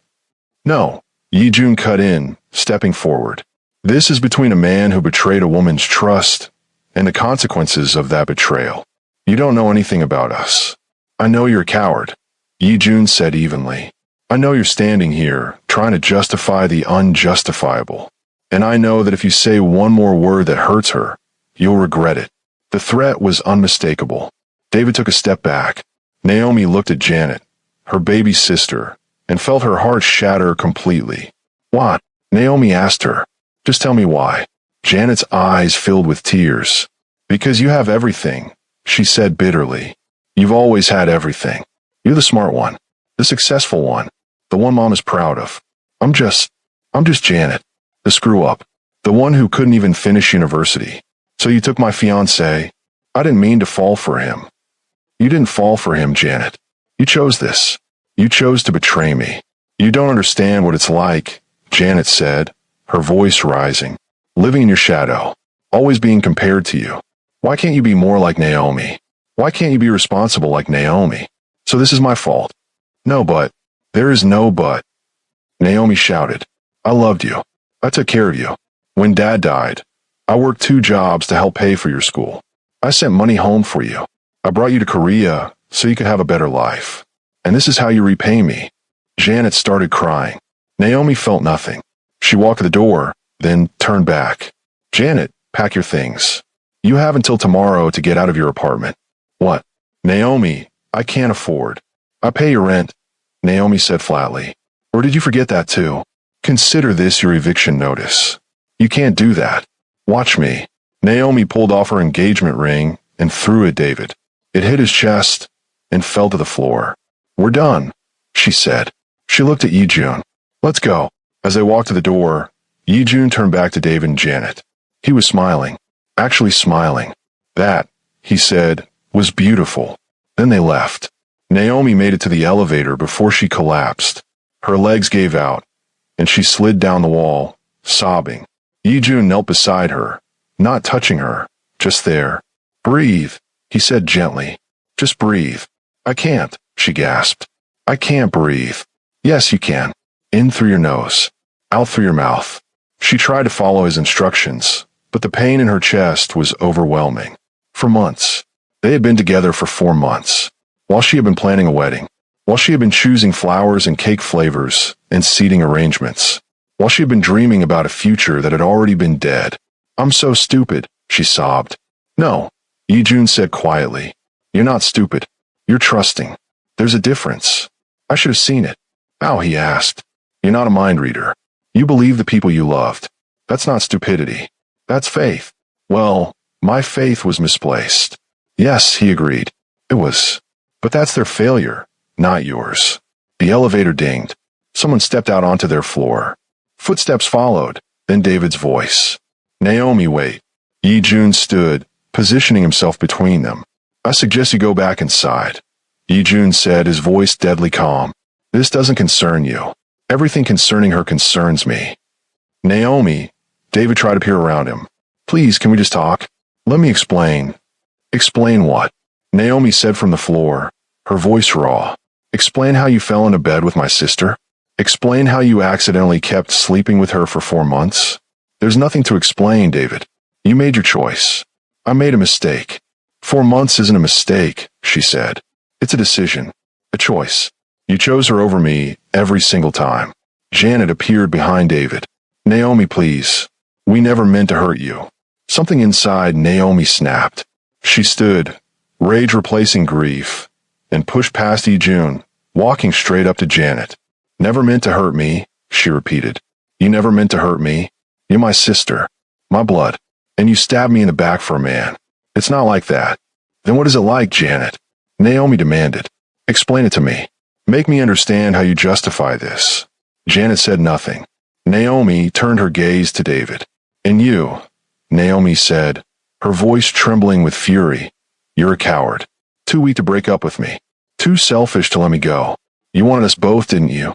No, Yijun cut in, stepping forward. This is between a man who betrayed a woman's trust and the consequences of that betrayal. You don't know anything about us. I know you're a coward, Yijun said evenly. I know you're standing here, trying to justify the unjustifiable. And I know that if you say one more word that hurts her, you'll regret it. The threat was unmistakable. David took a step back. Naomi looked at Janet, her baby sister, and felt her heart shatter completely. What? Naomi asked her. Just tell me why. Janet's eyes filled with tears. Because you have everything, she said bitterly. You've always had everything. You're the smart one, the successful one, the one Mom is proud of. I'm just Janet, the screw-up, the one who couldn't even finish university. So you took my fiancé. I didn't mean to fall for him. You didn't fall for him, Janet. You chose this. You chose to betray me. You don't understand what it's like, Janet said, her voice rising. Living in your shadow, always being compared to you. Why can't you be more like Naomi? Why can't you be responsible like Naomi? So this is my fault. No but. There is no but. Naomi shouted. I loved you. I took care of you. When Dad died, I worked 2 jobs to help pay for your school. I sent money home for you. I brought you to Korea so you could have a better life. And this is how you repay me. Janet started crying. Naomi felt nothing. She walked to the door, then turned back. Janet, pack your things. You have until tomorrow to get out of your apartment. What? Naomi, I can't afford. I pay your rent, Naomi said flatly. Or did you forget that too? Consider this your eviction notice. You can't do that. Watch me. Naomi pulled off her engagement ring and threw at David. It hit his chest and fell to the floor. We're done, she said. She looked at Yijun. Let's go. As they walked to the door, Yijun turned back to David and Janet. He was smiling. Actually smiling. That, he said, was beautiful. Then they left. Naomi made it to the elevator before she collapsed. Her legs gave out, and she slid down the wall, sobbing. Yijun knelt beside her, not touching her, just there. Breathe, he said gently. Just breathe. I can't, she gasped. I can't breathe. Yes, you can. In through your nose. Out through your mouth. She tried to follow his instructions, but the pain in her chest was overwhelming. For months. They had been together for 4 months. While she had been planning a wedding. While she had been choosing flowers and cake flavors and seating arrangements. While she had been dreaming about a future that had already been dead. I'm so stupid, she sobbed. No, Yijun said quietly. You're not stupid. You're trusting. There's a difference. I should have seen it. How, he asked. You're not a mind reader. You believe the people you loved. That's not stupidity. That's faith. Well, my faith was misplaced. Yes, he agreed. It was. But that's their failure, not yours. The elevator dinged. Someone stepped out onto their floor. Footsteps followed, then David's voice. Naomi, wait. Yijun stood, positioning himself between them. I suggest you go back inside. Yijun said, his voice deadly calm. This doesn't concern you. Everything concerning her concerns me. Naomi, David tried to peer around him. Please, can we just talk? Let me explain. Explain what? Naomi said from the floor, her voice raw. Explain how you fell into bed with my sister? Explain how you accidentally kept sleeping with her for 4 months? There's nothing to explain, David. You made your choice. I made a mistake. 4 months isn't a mistake, she said. It's a decision. A choice. You chose her over me every single time. Janet appeared behind David. Naomi, please. We never meant to hurt you. Something inside Naomi snapped. She stood, rage replacing grief, and pushed past Yijun, walking straight up to Janet. Never meant to hurt me, she repeated. You never meant to hurt me. You're my sister, my blood, and you stabbed me in the back for a man. It's not like that. Then what is it like, Janet? Naomi demanded. Explain it to me. Make me understand how you justify this. Janet said nothing. Naomi turned her gaze to David. And you, Naomi said, her voice trembling with fury. You're a coward. Too weak to break up with me. Too selfish to let me go. You wanted us both, didn't you?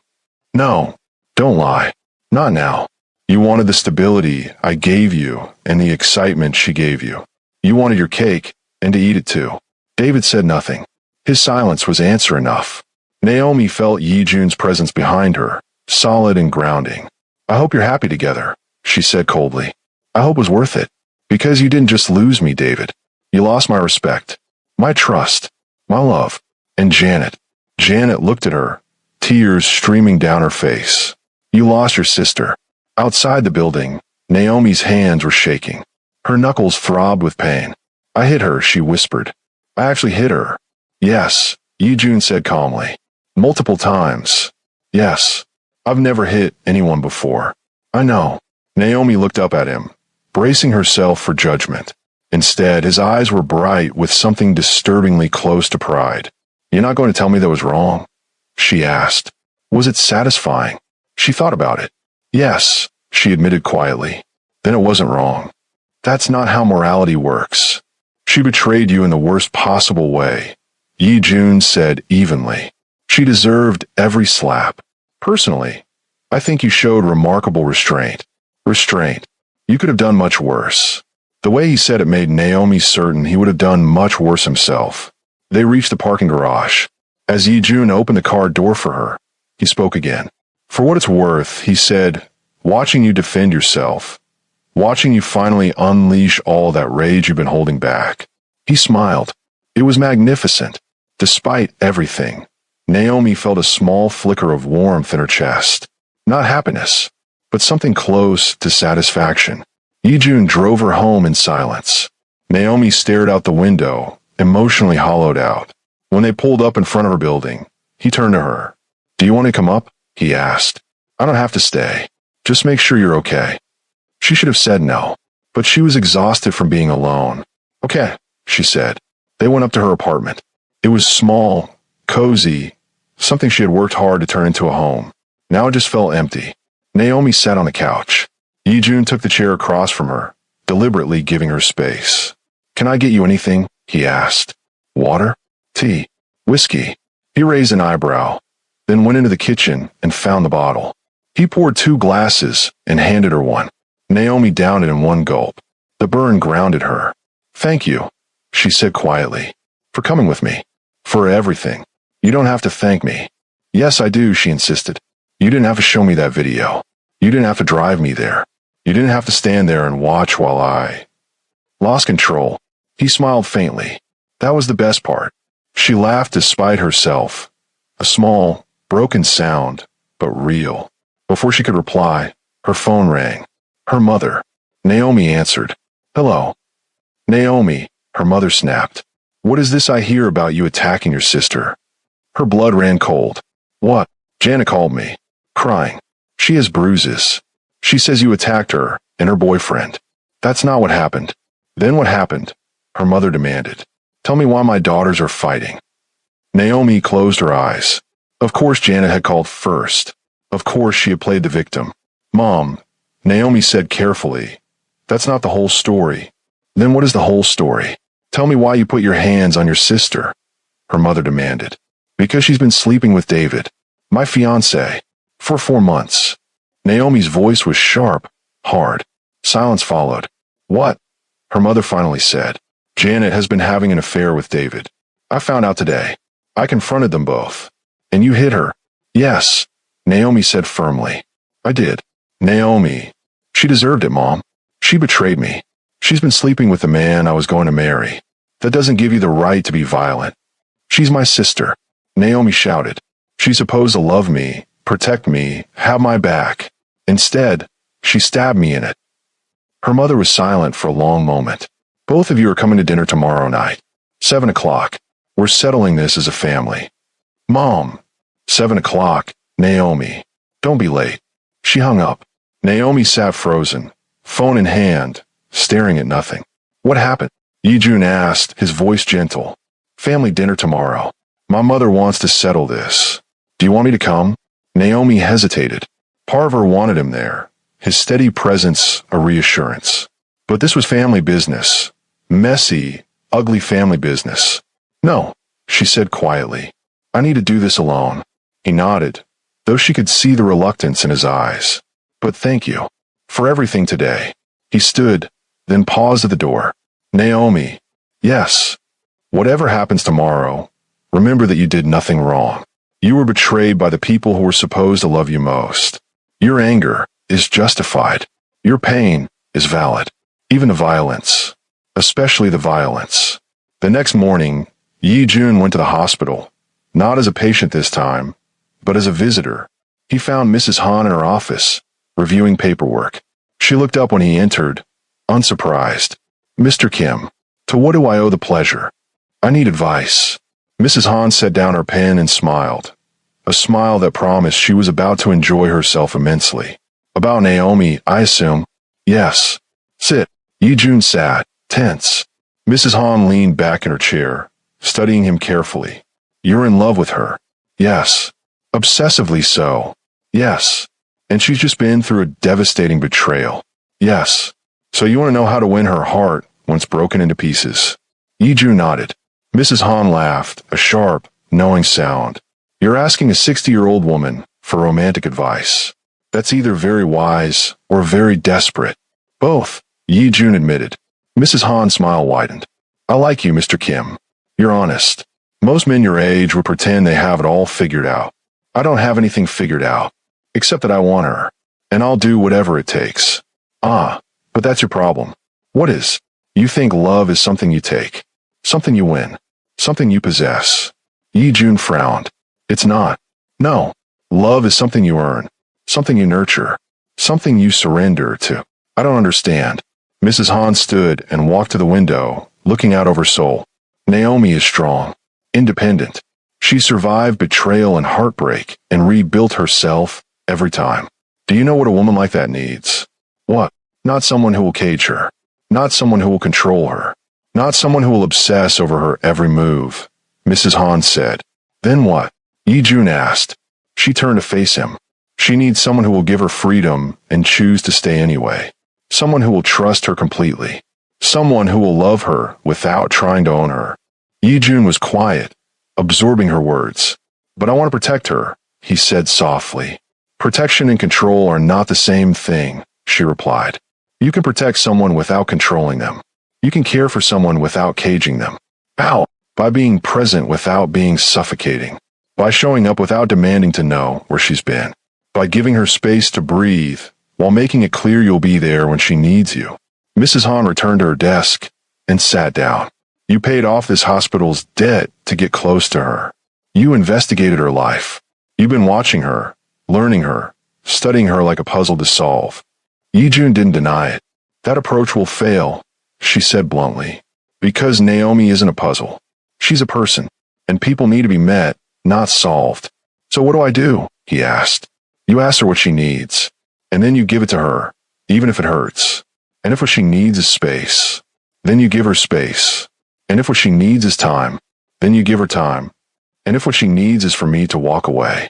No. Don't lie. Not now. You wanted the stability I gave you and the excitement she gave you. You wanted your cake, and to eat it too. David said nothing. His silence was answer enough. Naomi felt Yijun's presence behind her, solid and grounding. I hope you're happy together, she said coldly. I hope it was worth it. Because you didn't just lose me, David. You lost my respect, my trust, my love. And Janet. Janet looked at her, tears streaming down her face. You lost your sister. Outside the building, Naomi's hands were shaking. Her knuckles throbbed with pain. I hit her, she whispered. I actually hit her. Yes, Yijun said calmly. Multiple times. Yes. I've never hit anyone before. I know. Naomi looked up at him, bracing herself for judgment. Instead, his eyes were bright with something disturbingly close to pride. You're not going to tell me that was wrong? She asked. Was it satisfying? She thought about it. Yes, she admitted quietly. Then it wasn't wrong. That's not how morality works. She betrayed you in the worst possible way. Yijun said evenly. She deserved every slap. Personally, I think you showed remarkable restraint. Restraint. You could have done much worse. The way he said it made Naomi certain he would have done much worse himself. They reached the parking garage. As Yi-jun opened the car door for her, he spoke again. For what it's worth, he said, watching you defend yourself, watching you finally unleash all that rage you've been holding back. He smiled. It was magnificent. Despite everything, Naomi felt a small flicker of warmth in her chest. Not happiness, but something close to satisfaction. Yi-jun drove her home in silence. Naomi stared out the window, emotionally hollowed out. When they pulled up in front of her building, he turned to her. Do you want to come up? He asked. I don't have to stay. Just make sure you're okay. She should have said no, but she was exhausted from being alone. Okay, she said. They went up to her apartment. It was small, cozy, something she had worked hard to turn into a home. Now it just felt empty. Naomi sat on the couch. Yi-jun took the chair across from her, deliberately giving her space. Can I get you anything? He asked. Water? Tea? Whiskey? He raised an eyebrow, then went into the kitchen and found the bottle. He poured 2 glasses and handed her one. Naomi downed it in one gulp. The burn grounded her. Thank you, she said quietly, for coming with me. For everything. You don't have to thank me. Yes, I do, she insisted. You didn't have to show me that video. You didn't have to drive me there. You didn't have to stand there and watch while I lost control. He smiled faintly. That was the best part. She laughed despite herself. A small, broken sound, but real. Before she could reply, her phone rang. Her mother. Naomi answered. Hello. Naomi, her mother snapped. What is this I hear about you attacking your sister? Her blood ran cold. What? Janet called me, crying. She has bruises. She says you attacked her and her boyfriend. That's not what happened. Then what happened? Her mother demanded. Tell me why my daughters are fighting. Naomi closed her eyes. Of course Janet had called first. Of course she had played the victim. Mom, Naomi said carefully, that's not the whole story. Then what is the whole story? Tell me why you put your hands on your sister, her mother demanded. Because she's been sleeping with David, my fiancé, for 4 months. Naomi's voice was sharp, hard. Silence followed. What? Her mother finally said. Janet has been having an affair with David. I found out today. I confronted them both. And you hit her. Yes, Naomi said firmly. I did. Naomi. She deserved it, Mom. She betrayed me. She's been sleeping with the man I was going to marry. That doesn't give you the right to be violent. She's my sister, Naomi shouted. She's supposed to love me, protect me, have my back. Instead, she stabbed me in it. Her mother was silent for a long moment. Both of you are coming to dinner tomorrow night. 7 o'clock. We're settling this as a family. Mom. 7 o'clock. Naomi. Don't be late. She hung up. Naomi sat frozen, phone in hand, staring at nothing. What happened? Yi-jun asked, his voice gentle. Family dinner tomorrow. My mother wants to settle this. Do you want me to come? Naomi hesitated. Part of her wanted him there, his steady presence a reassurance. But this was family business. Messy, ugly family business. No, she said quietly. I need to do this alone. He nodded, though she could see the reluctance in his eyes. But thank you. For everything today. He stood, then paused at the door. Naomi. Yes. Whatever happens tomorrow, remember that you did nothing wrong. You were betrayed by the people who were supposed to love you most. Your anger is justified. Your pain is valid. Even the violence. Especially the violence. The next morning, Yi-jun went to the hospital. Not as a patient this time, but as a visitor. He found Mrs. Han in her office, reviewing paperwork. She looked up when he entered, unsurprised. Mr. Kim, to what do I owe the pleasure? I need advice. Mrs. Han set down her pen and smiled. A smile that promised she was about to enjoy herself immensely. About Naomi, I assume. Yes. Sit. Yi-jun sat, tense. Mrs. Han leaned back in her chair, studying him carefully. You're in love with her. Yes. Obsessively so. Yes. And she's just been through a devastating betrayal. Yes. So you want to know how to win her heart when it's broken into pieces. Yi-jun nodded. Mrs. Han laughed, a sharp, knowing sound. You're asking a 60-year-old woman for romantic advice. That's either very wise or very desperate. Both, Yi-jun admitted. Mrs. Han's smile widened. I like you, Mr. Kim. You're honest. Most men your age would pretend they have it all figured out. I don't have anything figured out, except that I want her, and I'll do whatever it takes. Ah, but that's your problem. What is? You think love is something you take, something you win, something you possess. Yi Jun frowned. It's not. No. Love is something you earn, something you nurture, something you surrender to. I don't understand. Mrs. Han stood and walked to the window, looking out over Seoul. Naomi is strong, independent. She survived betrayal and heartbreak and rebuilt herself every time. Do you know what a woman like that needs? What? Not someone who will cage her. Not someone who will control her. Not someone who will obsess over her every move. Mrs. Han said. Then what? Yi Jun asked. She turned to face him. She needs someone who will give her freedom and choose to stay anyway. Someone who will trust her completely. Someone who will love her without trying to own her. Yi Jun was quiet, absorbing her words. But I want to protect her, he said softly. Protection and control are not the same thing, she replied. You can protect someone without controlling them. You can care for someone without caging them. How? By being present without being suffocating. By showing up without demanding to know where she's been. By giving her space to breathe, while making it clear you'll be there when she needs you. Mrs. Han returned to her desk and sat down. You paid off this hospital's debt to get close to her. You investigated her life. You've been watching her, learning her, studying her like a puzzle to solve. Yi Jun didn't deny it. That approach will fail, she said bluntly. Because Naomi isn't a puzzle. She's a person, and people need to be met, not solved. So what do I do? He asked. You ask her what she needs, and then you give it to her, even if it hurts. And if what she needs is space, then you give her space. And if what she needs is time, then you give her time. And if what she needs is for me to walk away.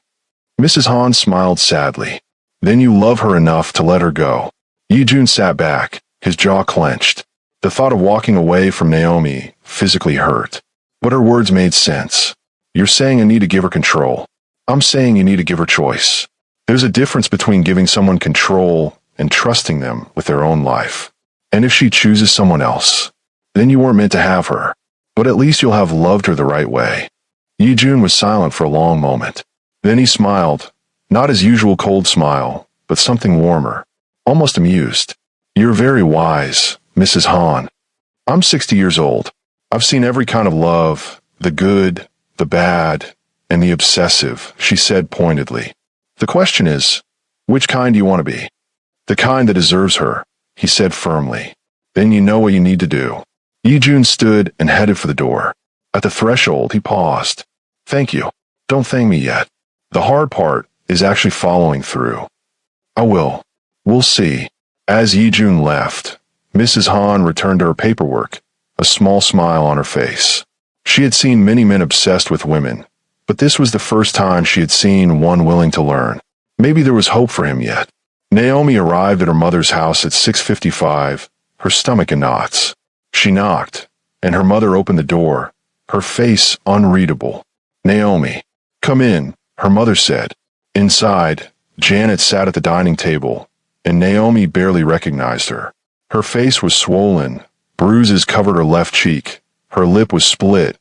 Mrs. Han smiled sadly. Then you love her enough to let her go. Yi Jun sat back, his jaw clenched. The thought of walking away from Naomi physically hurt. But her words made sense. You're saying I need to give her control. I'm saying you need to give her choice. There's a difference between giving someone control and trusting them with their own life. And if she chooses someone else, then you weren't meant to have her. But at least you'll have loved her the right way. Yi Jun was silent for a long moment. Then he smiled, not his usual cold smile, but something warmer, almost amused. You're very wise, Mrs. Han. I'm 60 years old. I've seen every kind of love, the good, the bad, and the obsessive, she said pointedly. The question is, which kind do you want to be? The kind that deserves her, he said firmly. Then you know what you need to do. Yi Jun stood and headed for the door. At the threshold, he paused. Thank you. Don't thank me yet. The hard part is actually following through. I will. We'll see. As Yi Jun left, Mrs. Han returned to her paperwork, a small smile on her face. She had seen many men obsessed with women, but this was the first time she had seen one willing to learn. Maybe there was hope for him yet. Naomi arrived at her mother's house at 6:55, her stomach in knots. She knocked, and her mother opened the door, her face unreadable. Naomi. Come in, her mother said. Inside, Janet sat at the dining table, and Naomi barely recognized her. Her face was swollen, bruises covered her left cheek, her lip was split,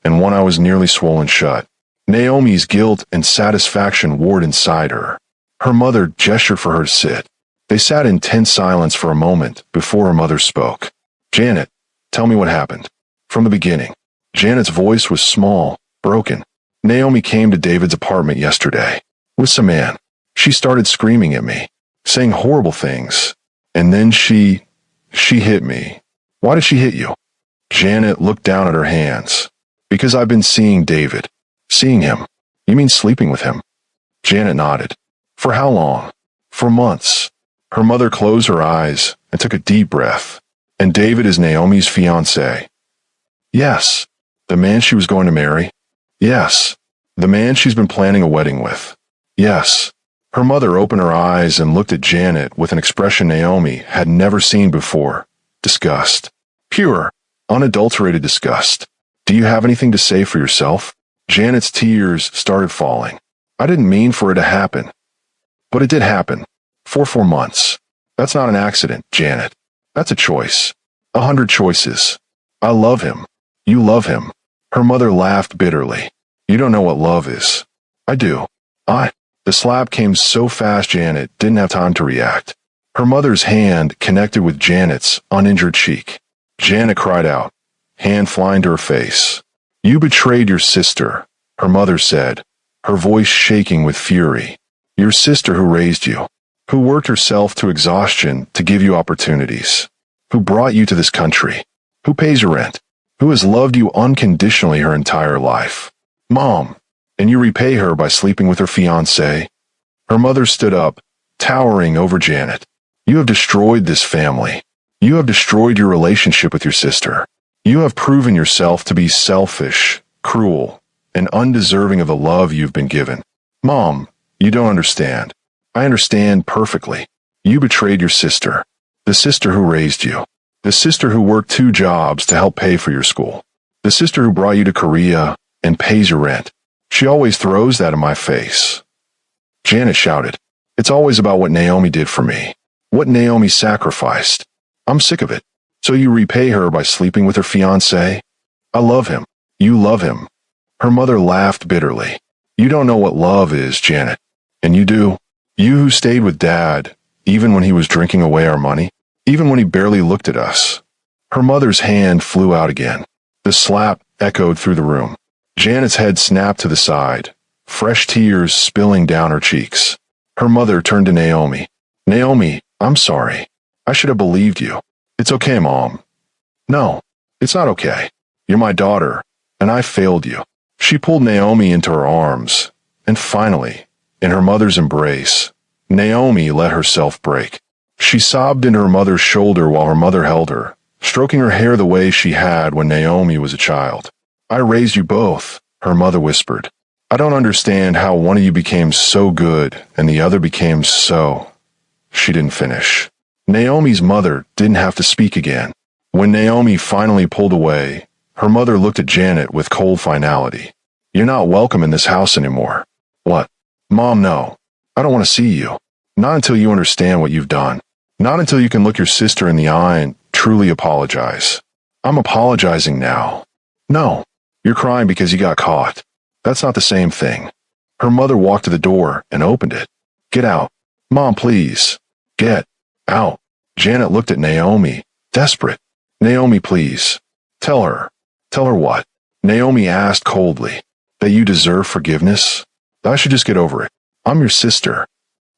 and one eye was nearly swollen shut. Naomi's guilt and satisfaction warred inside her. Her mother gestured for her to sit. They sat in tense silence for a moment before her mother spoke. Janet, tell me what happened. From the beginning. Janet's voice was small, broken. Naomi came to David's apartment yesterday. With some man. She started screaming at me, saying horrible things. And then she hit me. Why did she hit you? Janet looked down at her hands. Because I've been seeing David. Seeing him. You mean sleeping with him? Janet nodded. For how long? For months. Her mother closed her eyes and took a deep breath. And David is Naomi's fiancé. Yes. The man she was going to marry? Yes. The man she's been planning a wedding with? Yes. Her mother opened her eyes and looked at Janet with an expression Naomi had never seen before. Disgust. Pure, unadulterated disgust. Do you have anything to say for yourself? Janet's tears started falling. I didn't mean for it to happen. But it did happen. For 4 months. That's not an accident, Janet. That's a choice. 100 choices. I love him. You love him. Her mother laughed bitterly. You don't know what love is. I do. The slap came so fast Janet didn't have time to react. Her mother's hand connected with Janet's uninjured cheek. Janet cried out, hand flying to her face. You betrayed your sister, her mother said, her voice shaking with fury. Your sister who raised you, who worked herself to exhaustion to give you opportunities, who brought you to this country, who pays your rent, who has loved you unconditionally her entire life. Mom, and you repay her by sleeping with her fiancé. Her mother stood up, towering over Janet. You have destroyed this family. You have destroyed your relationship with your sister. You have proven yourself to be selfish, cruel, and undeserving of the love you've been given. Mom, you don't understand. I understand perfectly. You betrayed your sister, the sister who raised you, the sister who worked 2 jobs to help pay for your school, the sister who brought you to Korea and pays your rent. She always throws that in my face. Janet shouted, it's always about what Naomi did for me, what Naomi sacrificed. I'm sick of it. So you repay her by sleeping with her fiancé? I love him. You love him. Her mother laughed bitterly. You don't know what love is, Janet. And you do. You who stayed with Dad, even when he was drinking away our money, even when he barely looked at us. Her mother's hand flew out again. The slap echoed through the room. Janet's head snapped to the side, fresh tears spilling down her cheeks. Her mother turned to Naomi. Naomi, I'm sorry. I should have believed you. It's okay, Mom. No, it's not okay. You're my daughter, and I failed you. She pulled Naomi into her arms, and finally, in her mother's embrace, Naomi let herself break. She sobbed into her mother's shoulder while her mother held her, stroking her hair the way she had when Naomi was a child. I raised you both, her mother whispered. I don't understand how one of you became so good and the other became so... She didn't finish. Naomi's mother didn't have to speak again. When Naomi finally pulled away, her mother looked at Janet with cold finality. You're not welcome in this house anymore. What? Mom, no. I don't want to see you. Not until you understand what you've done. Not until you can look your sister in the eye and truly apologize. I'm apologizing now. No. You're crying because you got caught. That's not the same thing. Her mother walked to the door and opened it. Get out. Mom, please. Get out. Janet looked at Naomi, desperate. Naomi, please. Tell her. Tell her what? Naomi asked coldly. That you deserve forgiveness? I should just get over it. I'm your sister.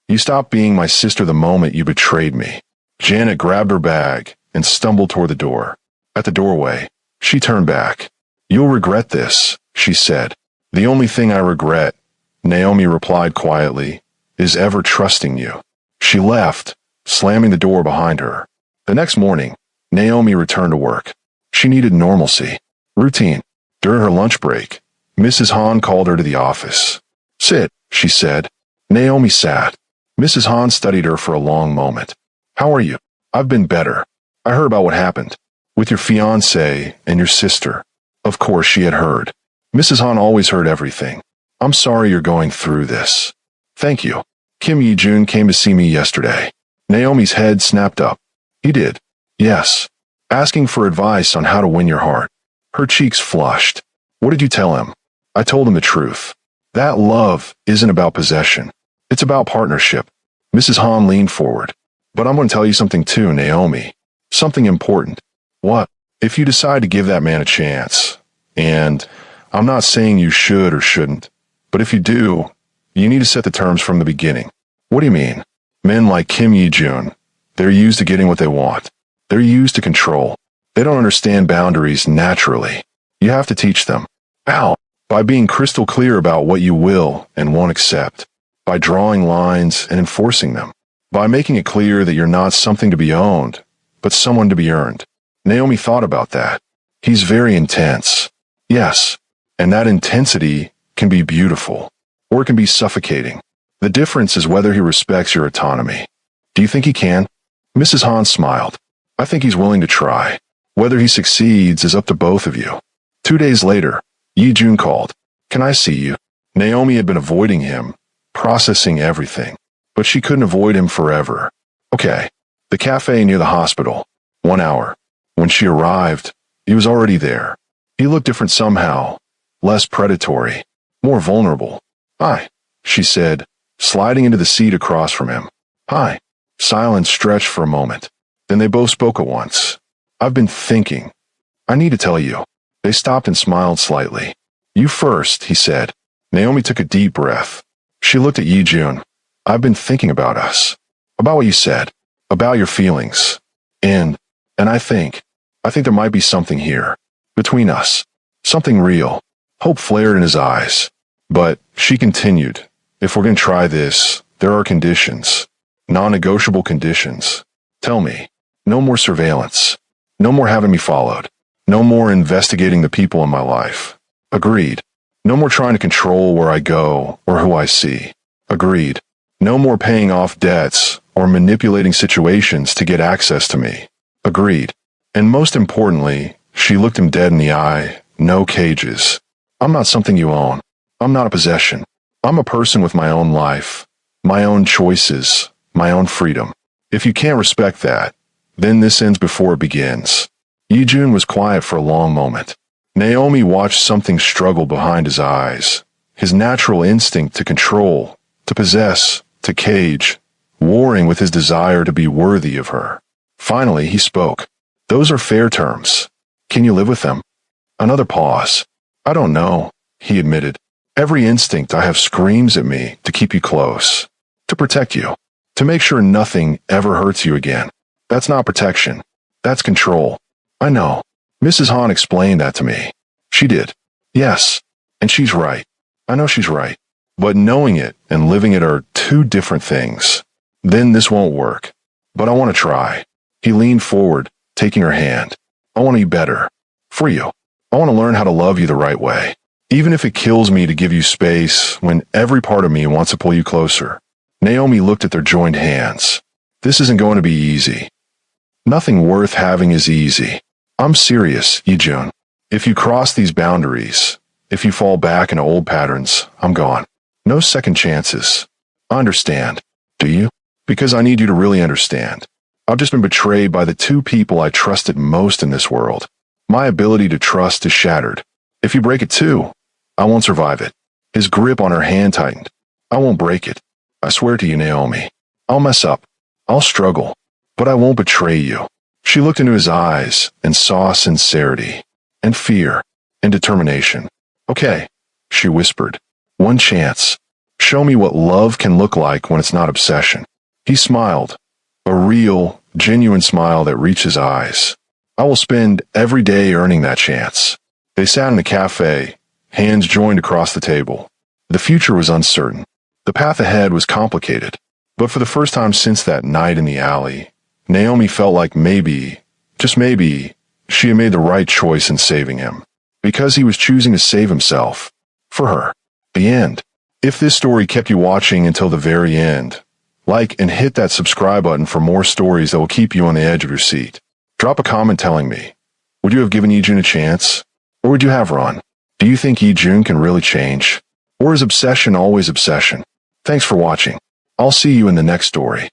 You stopped being my sister the moment you betrayed me. Janet grabbed her bag and stumbled toward the door. At the doorway, she turned back. You'll regret this, she said. The only thing I regret, Naomi replied quietly, is ever trusting you. She left, slamming the door behind her. The next morning, Naomi returned to work. She needed normalcy, routine. During her lunch break, Mrs. Hahn called her to the office. Sit, she said. Naomi sat. Mrs. Hahn studied her for a long moment. How are you? I've been better. I heard about what happened. With your fiancé and your sister. Of course she had heard. Mrs. Hahn always heard everything. I'm sorry you're going through this. Thank you. Kim Yi-jun came to see me yesterday. Naomi's head snapped up. He did. Yes. Asking for advice on how to win your heart. Her cheeks flushed. What did you tell him? I told him the truth. That love isn't about possession. It's about partnership. Mrs. Hahn leaned forward. But I'm going to tell you something too, Naomi. Something important. What? If you decide to give that man a chance, and I'm not saying you should or shouldn't, but if you do, you need to set the terms from the beginning. What do you mean? Men like Kim Yi-jun, they're used to getting what they want. They're used to control. They don't understand boundaries naturally. You have to teach them. How? By being crystal clear about what you will and won't accept. By drawing lines and enforcing them. By making it clear that you're not something to be owned, but someone to be earned. Naomi thought about that. He's very intense. Yes, and that intensity can be beautiful, or it can be suffocating. The difference is whether he respects your autonomy. Do you think he can? Mrs. Hahn smiled. I think he's willing to try. Whether he succeeds is up to both of you. 2 days later, Yi-jun called. Can I see you? Naomi had been avoiding him, processing everything, but she couldn't avoid him forever. Okay, the cafe near the hospital. 1 hour. When she arrived, he was already there. He looked different somehow, less predatory, more vulnerable. "Hi," she said, sliding into the seat across from him. "Hi." Silence stretched for a moment. Then they both spoke at once. "I've been thinking. I need to tell you." They stopped and smiled slightly. "You first," he said. Naomi took a deep breath. She looked at Yi-jun. "I've been thinking about us. About what you said. About your feelings. And I think there might be something here. Between us. Something real." Hope flared in his eyes. "But," she continued, "if we're going to try this, there are conditions. Non-negotiable conditions. Tell me. No more surveillance. No more having me followed. No more investigating the people in my life. Agreed. No more trying to control where I go or who I see. Agreed. No more paying off debts or manipulating situations to get access to me. Agreed." And most importantly, she looked him dead in the eye. "No cages. I'm not something you own. I'm not a possession. I'm a person with my own life, my own choices, my own freedom. If you can't respect that, then this ends before it begins." Yi-jun was quiet for a long moment. Naomi watched something struggle behind his eyes. His natural instinct to control, to possess, to cage, warring with his desire to be worthy of her. Finally, he spoke. "Those are fair terms. Can you live with them?" Another pause. "I don't know," he admitted. "Every instinct I have screams at me to keep you close, to protect you, to make sure nothing ever hurts you again. That's not protection. That's control. I know. Mrs. Han explained that to me. She did. Yes. And she's right. I know she's right. But knowing it and living it are two different things. Then this won't work. But I want to try." He leaned forward, taking her hand. "I want to be better. For you. I want to learn how to love you the right way. Even if it kills me to give you space when every part of me wants to pull you closer." Naomi looked at their joined hands. "This isn't going to be easy. Nothing worth having is easy. I'm serious, Yi-jun. If you cross these boundaries, if you fall back into old patterns, I'm gone. No second chances. I understand. Do you? Because I need you to really understand. I've just been betrayed by the two people I trusted most in this world. My ability to trust is shattered. If you break it too, I won't survive it." His grip on her hand tightened. "I won't break it. I swear to you, Naomi. I'll mess up. I'll struggle. But I won't betray you." She looked into his eyes and saw sincerity, and fear, and determination. "Okay," she whispered. "One chance. Show me what love can look like when it's not obsession." He smiled, a real, genuine smile that reached his eyes. "I will spend every day earning that chance." They sat in a cafe, hands joined across the table. The future was uncertain. The path ahead was complicated. But for the first time since that night in the alley, Naomi felt like maybe, just maybe, she had made the right choice in saving him. Because he was choosing to save himself. For her. The end. If this story kept you watching until the very end, like and hit that subscribe button for more stories that will keep you on the edge of your seat. Drop a comment telling me, would you have given Yi-jun a chance? Or would you have run? Do you think Yi-jun can really change? Or is obsession always obsession? Thanks for watching. I'll see you in the next story.